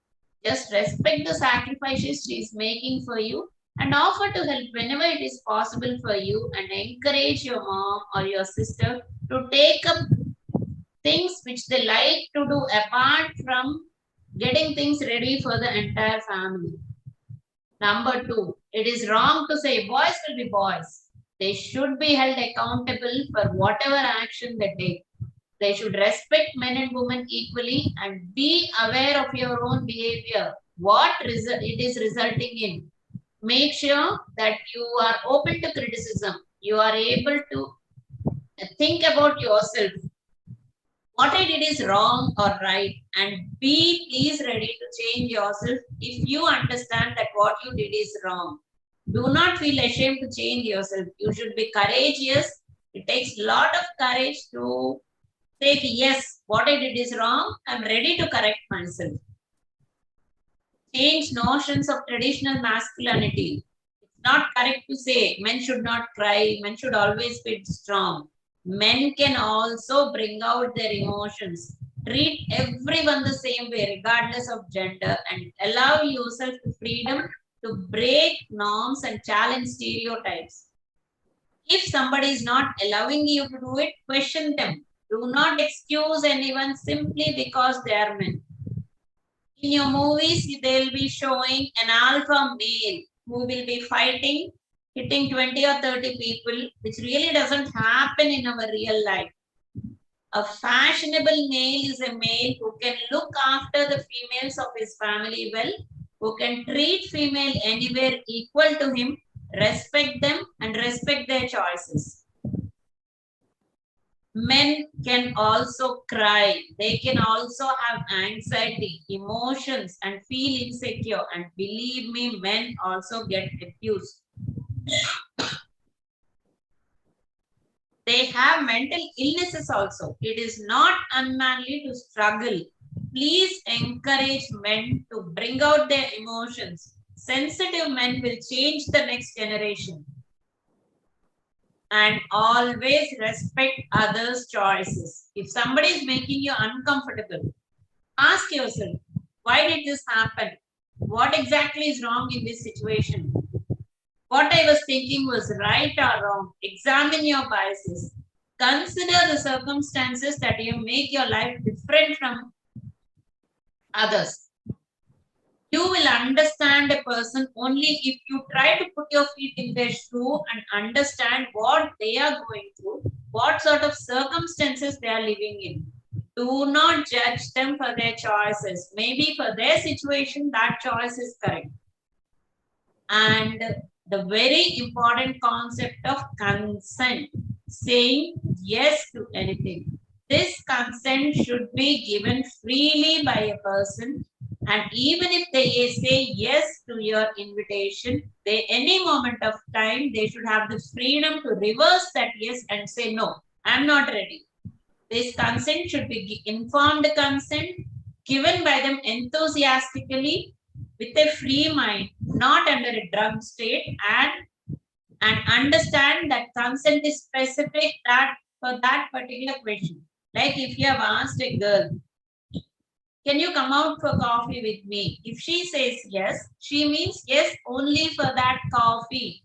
Just respect the sacrifices she is making for you and offer to help whenever it is possible for you, and encourage your mom or your sister to take up things which they like to do apart from getting things ready for the entire family. Number 2, it is wrong to say boys will be boys. They should be held accountable for whatever action they take. They should respect men and women equally and be aware of your own behavior, what it is resulting in. Make sure that you are open to criticism. You are able to think about yourself. What I did is wrong or right, and be please ready to change yourself if you understand that what you did is wrong. Do not feel ashamed to change yourself. You should be courageous. It takes a lot of courage to say, yes, what I did is wrong. I'm ready to correct myself. Change notions of traditional masculinity. It's not correct to say men should not cry, men should always be strong. Men can also bring out their emotions. Treat everyone the same way, regardless of gender, and allow yourself the freedom to break norms and challenge stereotypes. If somebody is not allowing you to do it, question them. Do not excuse anyone simply because they are men. In your movies, they'll be showing an alpha male who will be fighting, hitting 20 or 30 people, which really doesn't happen in our real life. A fashionable male is a male who can look after the females of his family well, who can treat female anywhere equal to him, respect them and respect their choices. Men can also cry. They can also have anxiety, emotions, and feel insecure. And believe me, men also get abused. They have mental illnesses also. It is not unmanly to struggle. Please encourage men to bring out their emotions. Sensitive men will change the next generation. And always respect others' choices. If somebody is making you uncomfortable, ask yourself, why did this happen? What exactly is wrong in this situation? What I was thinking was right or wrong. Examine your biases. Consider the circumstances that you make your life different from others. You will understand a person only if you try to put your feet in their shoe and understand what they are going through, what sort of circumstances they are living in. Do not judge them for their choices. Maybe for their situation, that choice is correct. And the very important concept of consent, saying yes to anything. This consent should be given freely by a person, and even if they say yes to your invitation, they any moment of time they should have the freedom to reverse that yes and say no, I'm not ready. This consent should be informed consent, given by them enthusiastically with a free mind, not under a drug state, and understand that consent is specific that for that particular question. Like if you have asked a girl, can you come out for coffee with me? If she says yes, she means yes only for that coffee.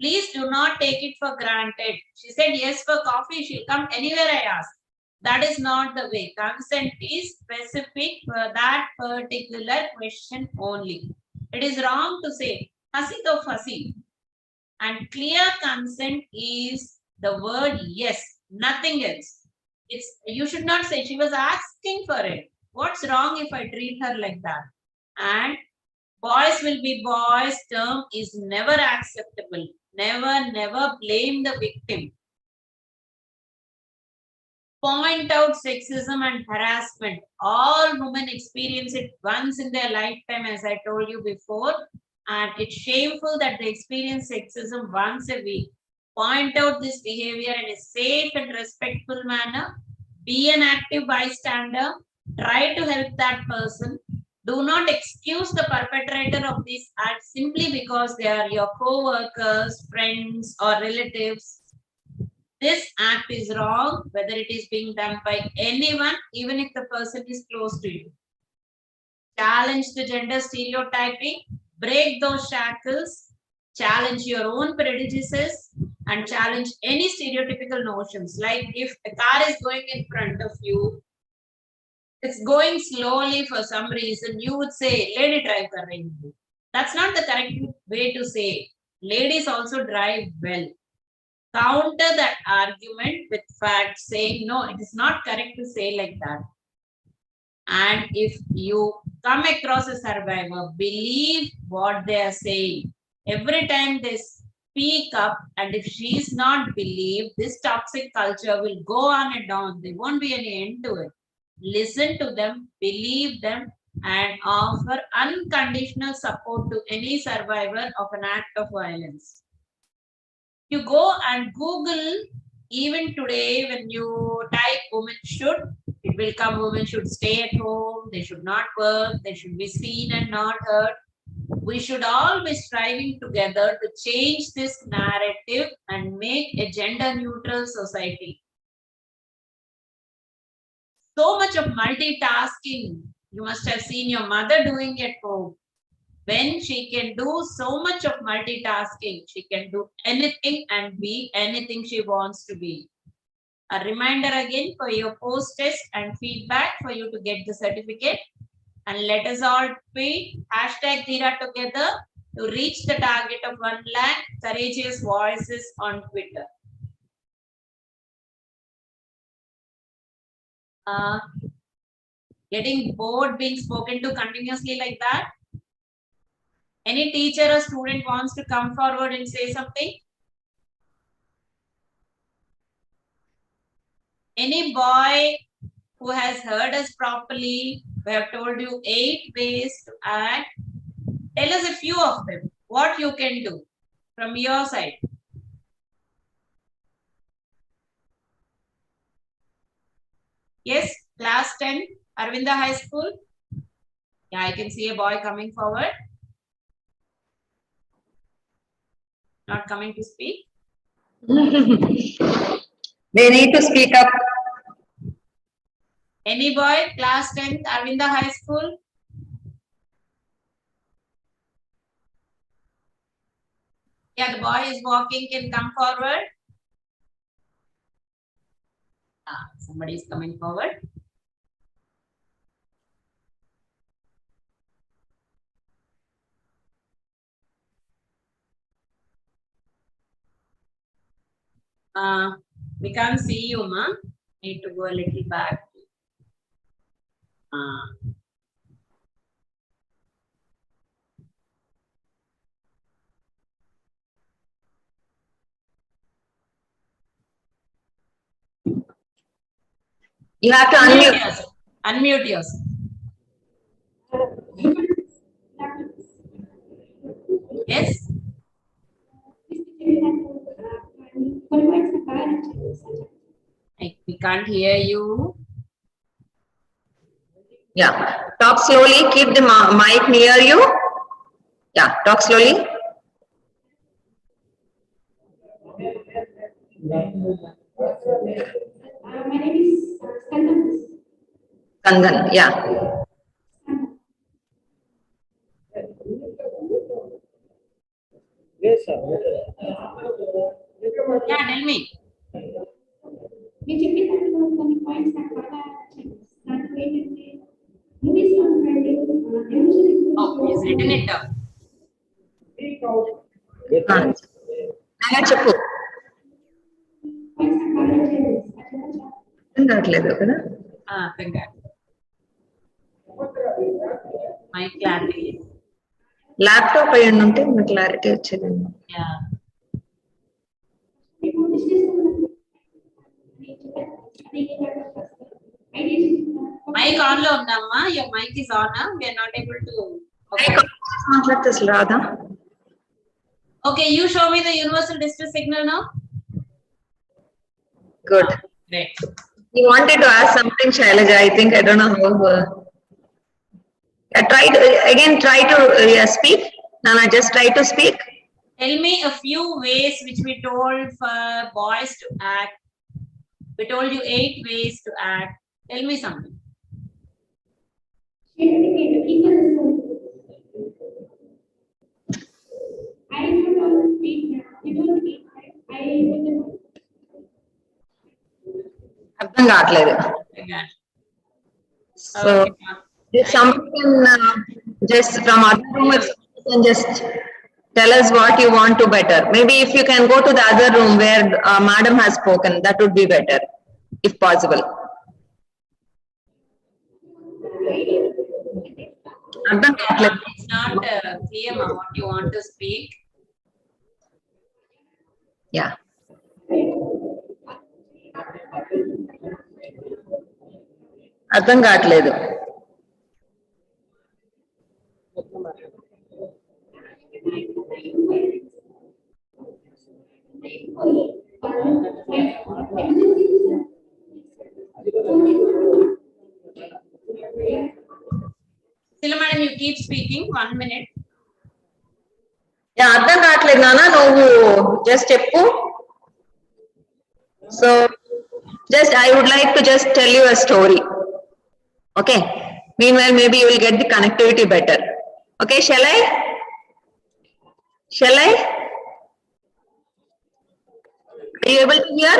Please do not take it for granted. She said yes for coffee, she'll come anywhere I ask. That is not the way. Consent is specific for that particular question only. It is wrong to say hasi to fasi. And clear consent is the word yes, nothing else. It's you should not say she was asking for it. What's wrong if I treat her like that? And boys will be boys term is never acceptable. Never blame the victim. Point out sexism and harassment. All women experience it once in their lifetime, as I told you before. And it's shameful that they experience sexism once a week. Point out this behavior in a safe and respectful manner. Be an active bystander. Try to help that person. Do not excuse the perpetrator of this act simply because they are your co-workers, friends, or relatives. This act is wrong, whether it is being done by anyone, even if the person is close to you. Challenge the gender stereotyping, break those shackles, challenge your own prejudices, and challenge any stereotypical notions. Like if a car is going in front of you, it's going slowly for some reason, you would say, lady drive kar rahi hai. That's not the correct way to say. Ladies also drive well. Counter that argument with facts, saying, no, it is not correct to say like that. And if you come across a survivor, believe what they are saying. Every time they speak up, and if she is not believed, this toxic culture will go on and on. There won't be any end to it. Listen to them, believe them, and offer unconditional support to any survivor of an act of violence. You go and Google, even today, when you type women should, it will come women should stay at home, they should not work, they should be seen and not heard. We should all be striving together to change this narrative and make a gender neutral society. So much of multitasking, you must have seen your mother doing at home. When she can do so much of multitasking, she can do anything and be anything she wants to be. A reminder again for your post-test and feedback for you to get the certificate. And let us all tweet #Dheera together to reach the target of 1 lakh courageous voices on Twitter. Getting bored being spoken to continuously like that? Any teacher or student wants to come forward and say something? Any boy who has heard us properly? We have told you 8 ways to act. Tell us a few of them. What you can do from your side. Yes, class 10, Arvinda High School. Yeah, I can see a boy coming forward. Not coming to speak. They need to speak up. Any boy, class 10th, Arvinda High School? Yeah, the boy is walking, can come forward. Somebody is coming forward. We can't see you, ma. Need to go a little back. You have to Unmute unmute. yourself. Unmute yourself. Yes. We can't hear you. Yeah. Talk slowly. Keep the mic near you. Yeah. Talk slowly. My name is Kandan. Yeah. Yeah, tell me. మీరు చెప్పిన కొన్ని points నాకు బాగా నచ్చాయి. దాంట్లో ఏంటంటే movies లో ఉండండి Oh, he's written it down. చెప్పు రావట్లేదు కదా Thank God. My clarity. Laptop అయ్యి ఉంటే మీకు clarity వచ్చేదండి. Yeah. Mic on lo undamma. Your mic is on. We are not able to. Okay. మాట్లాడితే అసలు రాదా? Okay, you show me the universal distress signal now. Good. Great. You wanted to ask something, Shailaja. I think I don't know how. Try to speak. Nana, just try to speak. Tell me a few ways which we told for boys to act. We told you 8 ways to act. Tell me something. అర్థం కావట్లేదు. So, if somebody can just from other room, if somebody can just tell us what you want to better. Maybe if you can go to the other room where Madam has spoken, that would be better, if possible. It's not clear what you want to speak. Yeah. అర్థం కావట్లేదు. Sila madam, you keep speaking. 1 minute. Yeah, అర్థం కావట్లేదు నాన్న, నువ్వు just చెప్పు. So, just I would like to just tell you a story. Okay. Meanwhile, maybe you will get the connectivity better. Okay, shall I? Shall I? Are you able to hear?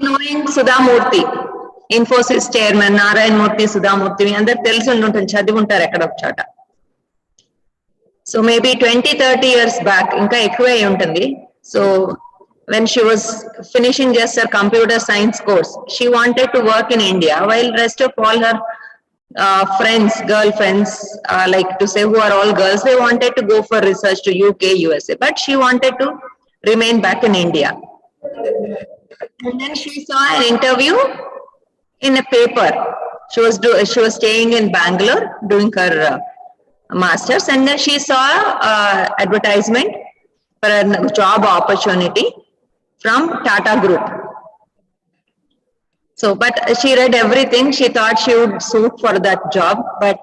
Knowing Sudha Murthy, Infosys chairman, Narayan Murthy, Sudha Murthy, and the tells untundi chadivi untaru ekkada oka chota. So maybe 20-30 years back, inka ekkuva ayi untundi. So when she was finishing just her computer science course, she wanted to work in India, while rest of all her girlfriends, like to say who are all girls, they wanted to go for research to UK, USA, but she wanted to remain back in India. And then she saw an interview in a paper. She was staying in Bangalore doing her masters, and then she saw advertisement for a job opportunity from Tata Group. So, but she read everything. She thought she would suit for that job, but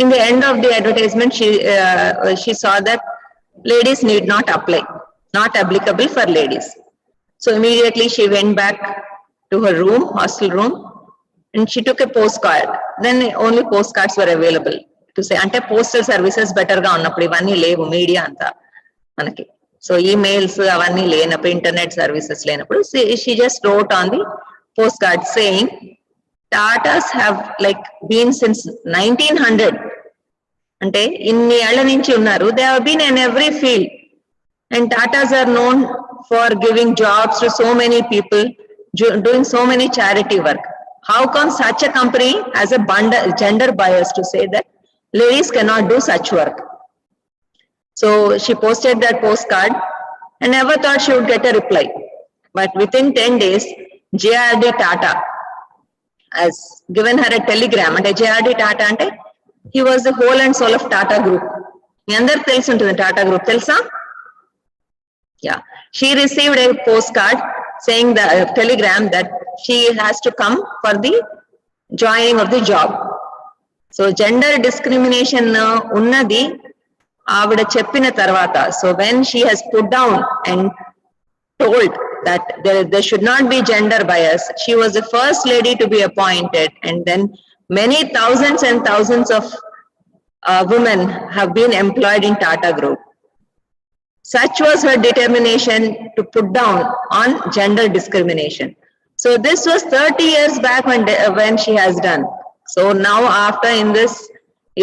in the end of the advertisement, she saw that ladies need not apply, not applicable for ladies. So immediately she went back to her room, hostel room, and she took a postcard. Then only postcards were available to say, ante postal services better ga unnappudu ivanni levu media anta manaki. So emails avanni lenappudu, internet services lenappudu, she just wrote on the postcard saying Tatas have like been since 1900, ante inni ela nunchi unnaru, they have been in every field, and Tatas are known for giving jobs to so many people, doing so many charity work. How come such a company has a gender bias to say that ladies cannot do such work? So she posted that postcard, and never thought she would get a reply. But within 10 days, JRD Tata has given her a telegram. And JRD Tata ante, he was the whole and soul of Tata Group. మీ అందరికి తెలిసి ఉంటుంది Tata Group, తెలుసా? Yeah. She received a postcard saying the telegram that she has to come for the joining of the job. So gender discrimination unnadi avida cheppina tarvata. So when she has put down and told that there should not be gender bias, she was the first lady to be appointed, and then many thousands and thousands of women have been employed in Tata Group. Such was her determination to put down on gender discrimination. So this was 30 years back when she has done. So now after in this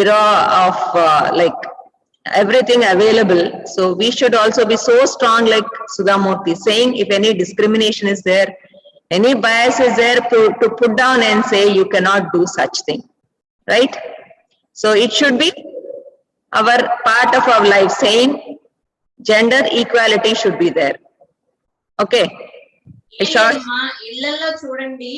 era of like everything available, so we should also be so strong like Sudhamurthy saying if any discrimination is there, any bias is there, to put down and say you cannot do such thing, right? So it should be our part of our life saying gender equality should be there. Okay. ఇళ్లలో చూడండి,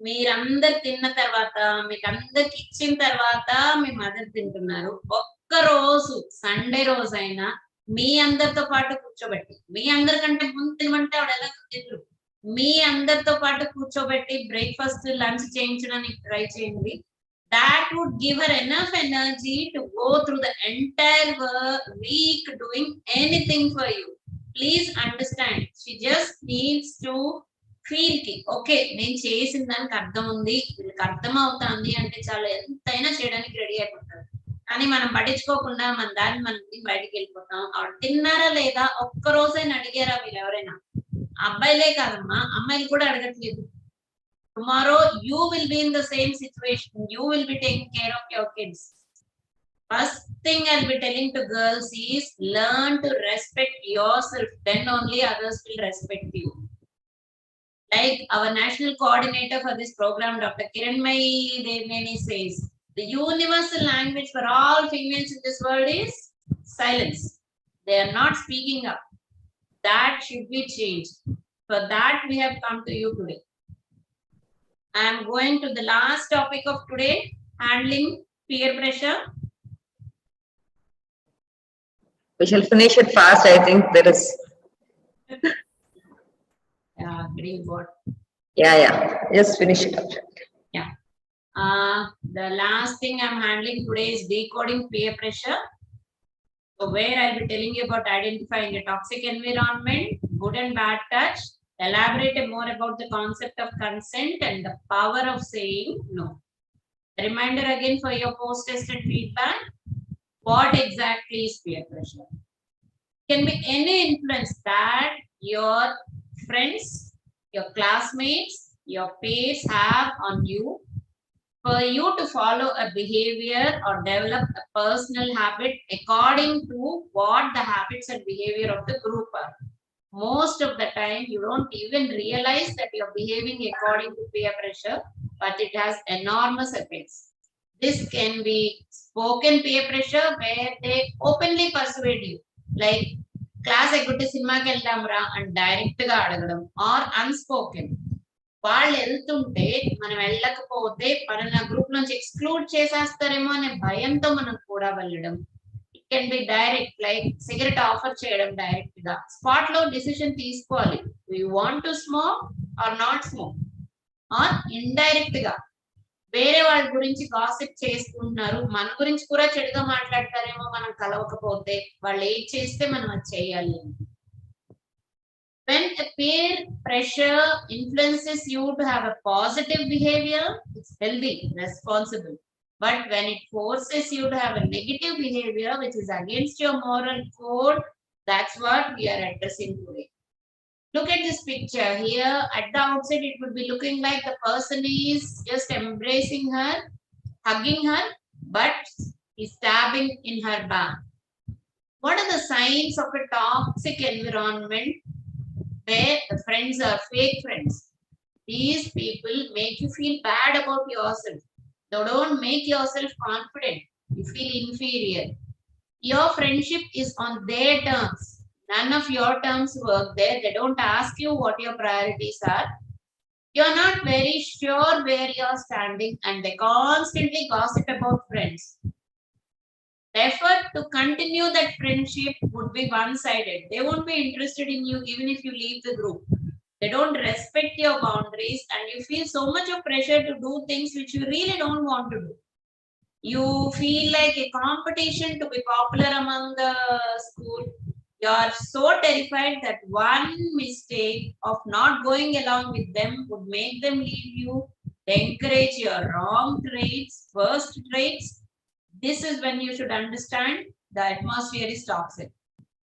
మీరందరు తిన్న తర్వాత మీకు అందరికి ఇచ్చిన తర్వాత మీ mother తింటున్నారు. ఒక్క రోజు సండే రోజు అయినా మీ అందరితో పాటు కూర్చోబెట్టి, మీ అందరికంటే ముందు తినమంటే ఆవిడ ఎలా తింటారు, మీ అందరితో పాటు కూర్చోబెట్టి బ్రేక్ఫాస్ట్ లంచ్ చేయించడానికి ట్రై చేయండి. That would give her enough energy to go through the entire week doing anything for you. Please understand, she just needs to feel ki okay, నేను చేసిన దానికి అర్థం ఉంది, వీళ్ళకి అర్థం అవుతుంది అంటే చాలా ఎంతైనా చేయడానికి రెడీ అయిపోతారు. కానీ మనం పట్టించుకోకుండా మన దాన్ని మనం బయటికి వెళ్ళిపోతాం. ఆవిడ తిన్నారా లేదా ఒక్క రోజైనా అడిగారా వీళ్ళు ఎవరైనా? అబ్బాయిలే కాదమ్మా, అమ్మాయిలు కూడా అడగట్లేదు. Tomorrow you will be in the same situation. You will be taking care of your kids. First thing I'll be telling to girls is learn to respect yourself. Then only others will respect you. Like our national coordinator for this program, Dr. Kiranmai Devneni says, the universal language for all females in this world is silence. They are not speaking up. That should be changed. For that we have come to you today. I am going to the last topic of today, handling peer pressure. We shall finish it fast. I think there is. Yeah, green board. Yeah. Just finish it up. Yeah. The last thing I'm handling today is decoding peer pressure. So where I'll be telling you about identifying a toxic environment, good and bad touch, elaborate more about the concept of consent and the power of saying no. A reminder again for your post-tested feedback. What exactly is peer pressure? It can be any influence that your friends, your classmates, your peers have on you for you to follow a behavior or develop a personal habit according to what the habits and behavior of the group are. Most of the time, you don't even realize that you're behaving according to peer pressure, but it has enormous effects. This can be spoken peer pressure where they openly persuade you, like class equity cinema ki veldam ra and direct ga adagadam, or unspoken. వాళ్ళు వెళ్తుంటే మనం వెళ్ళకపోతే మన group నుంచి exclude చేసేస్తారేమో అనే భయంతో మనం కూడా వెళ్ళడం. Can be direct, like cigarette offer cheyadam direct ga spot lo decision teesukovali, do you want to smoke or not smoke, or indirect ga వేరే వాళ్ళ గురించి గాసిప్ చేసుకుంటున్నారు, మన గురించి కూడా చెడుగా మాట్లాడతారేమో మనం కలవకపోతే, వాళ్ళు ఏం చేస్తే మనం అది చేయాలి. When a peer pressure influences you to have a positive behavior, it's healthy, responsible. But when it forces you to have a negative behavior, which is against your moral code, that's what we are addressing today. Look at this picture here. At the outset, it would be looking like the person is just embracing her, hugging her, but he's stabbing in her back. What are the signs of a toxic environment where the friends are fake friends? These people make you feel bad about yourself. They don't make yourself confident. You feel inferior. Your friendship is on their terms. None of your terms work there. They don't ask you what your priorities are. You're not very sure where you're standing, and they constantly gossip about friends. The effort to continue that friendship would be one-sided. They won't be interested in you even if you leave the group. They don't respect your boundaries, and you feel so much of pressure to do things which you really don't want to do. You feel like a competition to be popular among the school. You are so terrified that one mistake of not going along with them would make them leave you. They encourage your wrong traits, worst traits. This is when you should understand the atmosphere is toxic.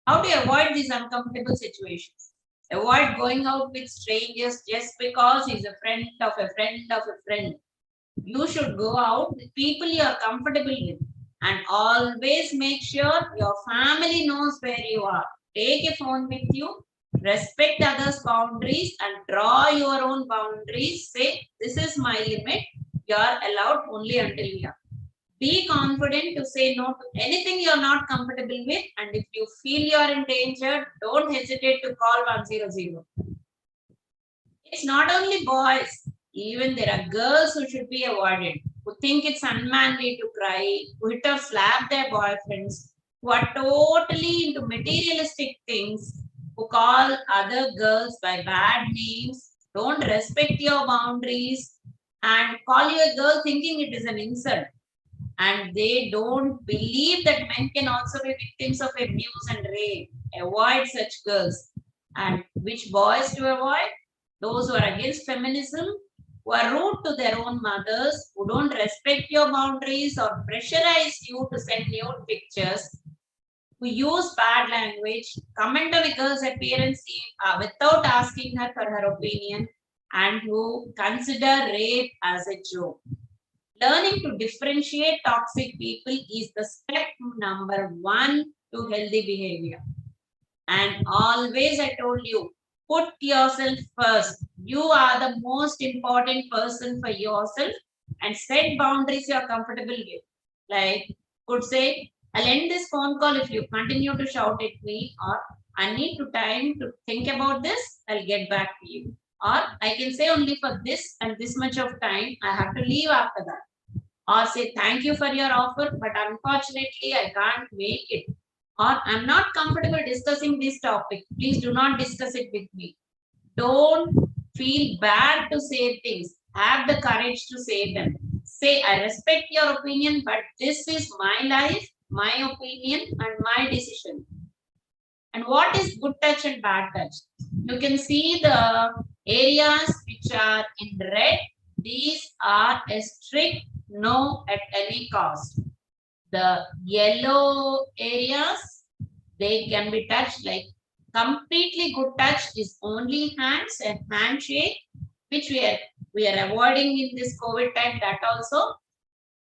How do you avoid these uncomfortable situations? Avoid going out with strangers just because he's a friend of a friend of a friend. You should go out with people you are comfortable with, and always make sure your family knows where you are. Take a phone with you, respect others' boundaries, and draw your own boundaries. Say, this is my limit. You are allowed only until here. Be confident to say no to anything you're not comfortable with, and if you feel you're in danger, don't hesitate to call 100. It's not only boys, even there are girls who should be avoided, who think it's unmanly to cry, who hit or slap their boyfriends, who are totally into materialistic things, who call other girls by bad names, don't respect your boundaries, and call you a girl thinking it is an insult. And they don't believe that men can also be victims of abuse and rape. Avoid such girls. And which boys to avoid? Those who are against feminism, who are rude to their own mothers, who don't respect your boundaries or pressurize you to send nude pictures, who use bad language, comment on a girl's appearance without asking her for her opinion, and who consider rape as a joke. Learning to differentiate toxic people is the step number 1 to healthy behavior. And always I told you, put yourself first. You are the most important person for yourself, and set boundaries you are comfortable with. Like, could say, I'll end this phone call if you continue to shout at me, or I need to time to think about this, I'll get back to you. Or I can say only for this and this much of time, I have to leave after that. Or say, thank you for your offer, but unfortunately, I can't make it. Or I'm not comfortable discussing this topic. Please do not discuss it with me. Don't feel bad to say things. Have the courage to say them. Say, I respect your opinion, but this is my life, my opinion, and my decision. And what is good touch and bad touch? You can see the areas which are in red. These are a strict no at any cost. The yellow areas, they can be touched. Like completely good touch is only hands and handshake, which we are avoiding in this COVID time. That also.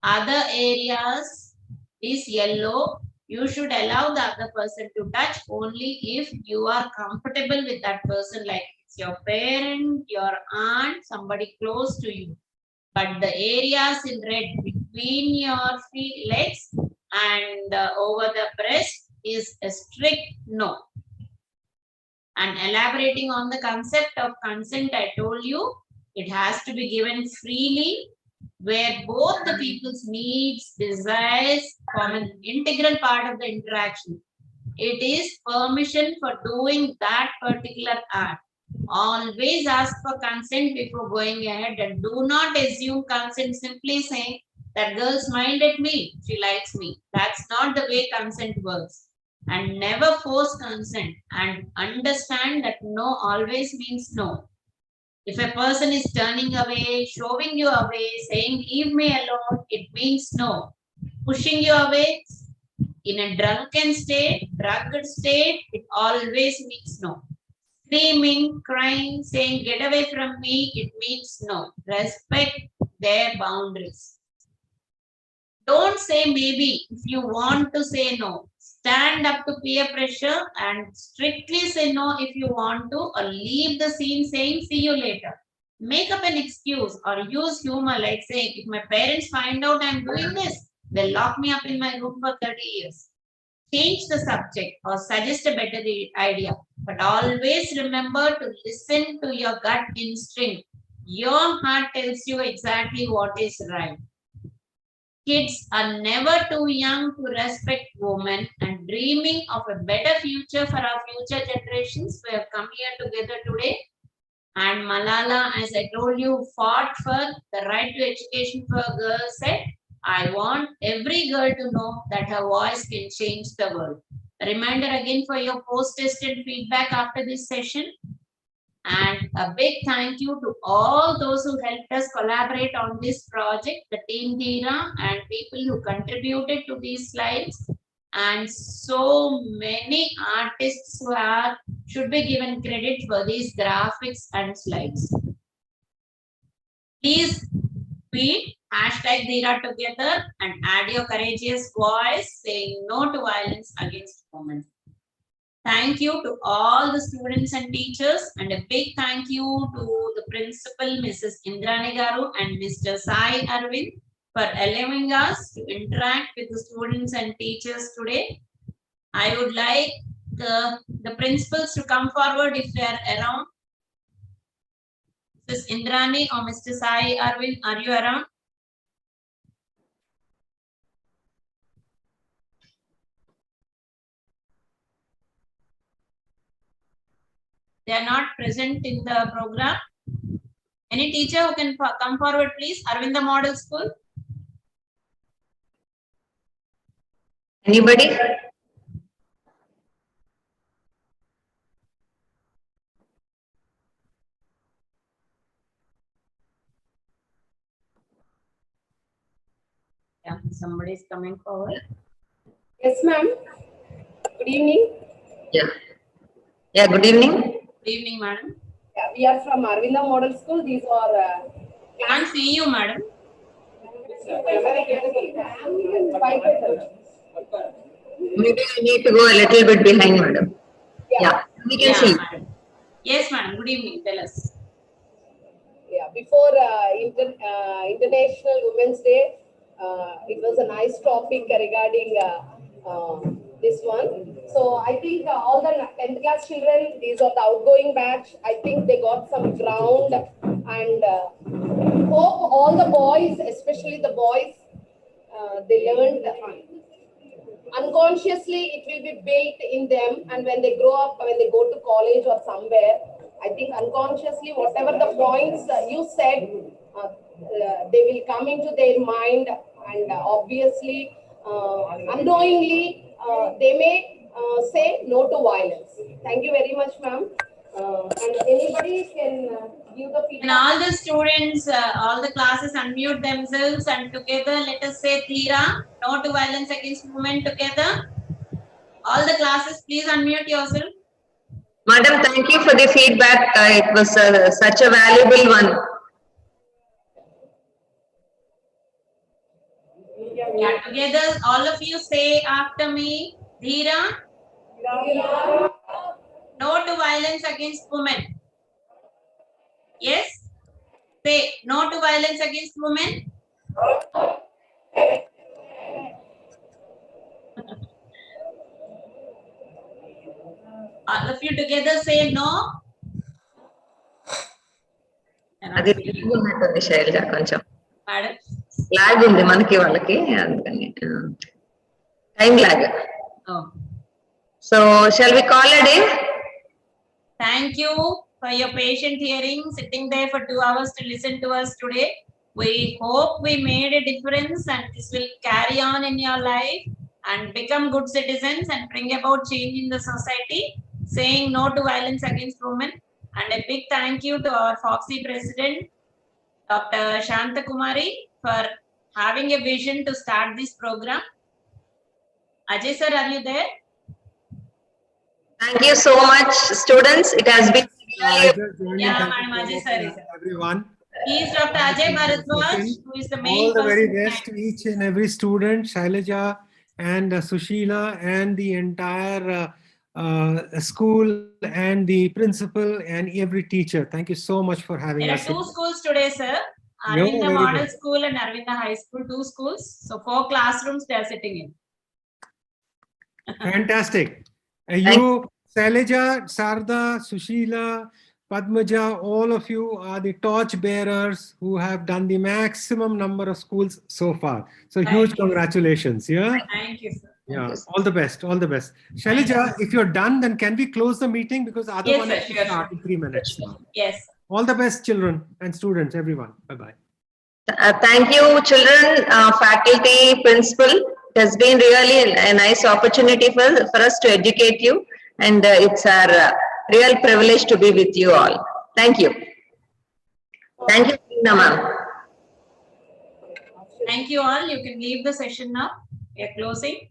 Other areas is yellow. You should allow the other person to touch only if you are comfortable with that person, like it's your parent, your aunt, somebody close to you. But the areas in red between your feet, legs and over the breast is a strict no. And elaborating on the concept of consent, I told you, it has to be given freely, where both the people's needs, desires form an integral part of the interaction. It is permission for doing that particular act. Always ask for consent before going ahead, and do not assume consent simply saying that girl smiled at me, she likes me. That's not the way consent works. And never force consent, and understand that no always means no. If a person is turning away, shoving you away, saying leave me alone, it means no. Pushing you away in a drunken state, drugged state, it always means no. Screaming, crying, saying get away from me, it means no. Respect their boundaries. Don't say maybe if you want to say no. Stand up to peer pressure and strictly say no if you want to, or leave the scene saying see you later. Make up an excuse or use humor, like saying if my parents find out I'm doing this, they'll lock me up in my room for 30 years. change the subject or suggest a better idea. But always remember to listen to your gut instinct. Your heart tells you exactly what is right. Kids are never too young to respect women, and dreaming of a better future for our future generations, we have come here together today. And Malala, as I told you, fought for the right to education for girls, said, I want every girl to know that her voice can change the world. A reminder again for your post-tested feedback after this session. And a big thank you to all those who helped us collaborate on this project, the team Dheera and people who contributed to these slides, and so many artists who should be given credit for these graphics and slides. Please tweet #Dheera together and add your courageous voice saying no to violence against women. Thank you to all the students and teachers, and a big thank you to the principal, Mrs. Indrani Garu, and Mr. Sai Arvind for allowing us to interact with the students and teachers today. I would like the principals to come forward if they are around. Mrs. Indrani or Mr. Sai Arvind, are you around? They are not present in the program. Any teacher who can come forward, please? Arvinda Model School. Anybody? Yeah, somebody is coming forward. Yes, ma'am. Good evening. Yeah. Yeah, good evening. Good evening, madam. Yeah, we are from Arvinda Model School. These are. Can't see you, madam. Maybe I need to go a little bit behind, madam. Yeah, we can see. Madam. Yes, madam. Good evening. Tell us. Yeah, before International Women's Day, it was a nice topic regarding this one. So I think all the 10th class children, these are the outgoing batch. I think they got some ground, and hope all the boys, especially the boys, they learned unconsciously. It will be built in them, and when they grow up, when they go to college or somewhere, I think unconsciously whatever the points you said, they will come into their mind, and obviously unknowingly they may say no to violence. Thank you very much, ma'am. And anybody can give the feedback. And all the students, all the classes unmute themselves, and together let us say Dheera, no to violence against women together. All the classes, please unmute yourself. Madam, thank you for the feedback. It was such a valuable one. Yeah, together, all of you say after me, Dheera, no to violence against women. Yes? Say no to violence against women. All of you together say no. అది ఉన్నట్టుంది శైలజ కొంచెం Madam. Log ఉంది మనకి వాళ్ళకి అందుకని time lag. So shall we call a day? Thank you for your patient hearing, sitting there for 2 hours to listen to us today. We hope we made a difference, and this will carry on in your life and become good citizens and bring about change in the society, saying no to violence against women. And a big thank you to our Foxy President, Dr. Shanta Kumari, for having a vision to start this program. Ajay sir, are you there? Thank you so much, students. It has been Yeah, Madam Ajay sir is everyone. He is Dr. Ajay Bharadwaj, who is the main All the very person best to each and every student, Shailaja and Sushila and the entire school and the principal and every teacher. Thank you so much for having There are us. 2 schools today, sir. Arvinda very Model good. School and Arvinda High School, 2 schools. So 4 classrooms they are sitting in. Fantastic. You, Shailaja, Sarda, Sushila, Padmaja, all of you are the torch bearers who have done the maximum number of schools so far. So huge congratulations. Yeah. Thank you, sir. Yeah. All the best. All the best. Shailaja, if you're done, then can we close the meeting because other Yes, one sir. has to Sure, start in 3 minutes. Yes. All the best, children and students, everyone. Bye-bye. Thank you, children, faculty, principal. It has been really a nice opportunity for us to educate you, and it's our real privilege to be with you all. Thank you. Thank you, Tina ma'am. Thank you all. You can leave the session now. We are closing.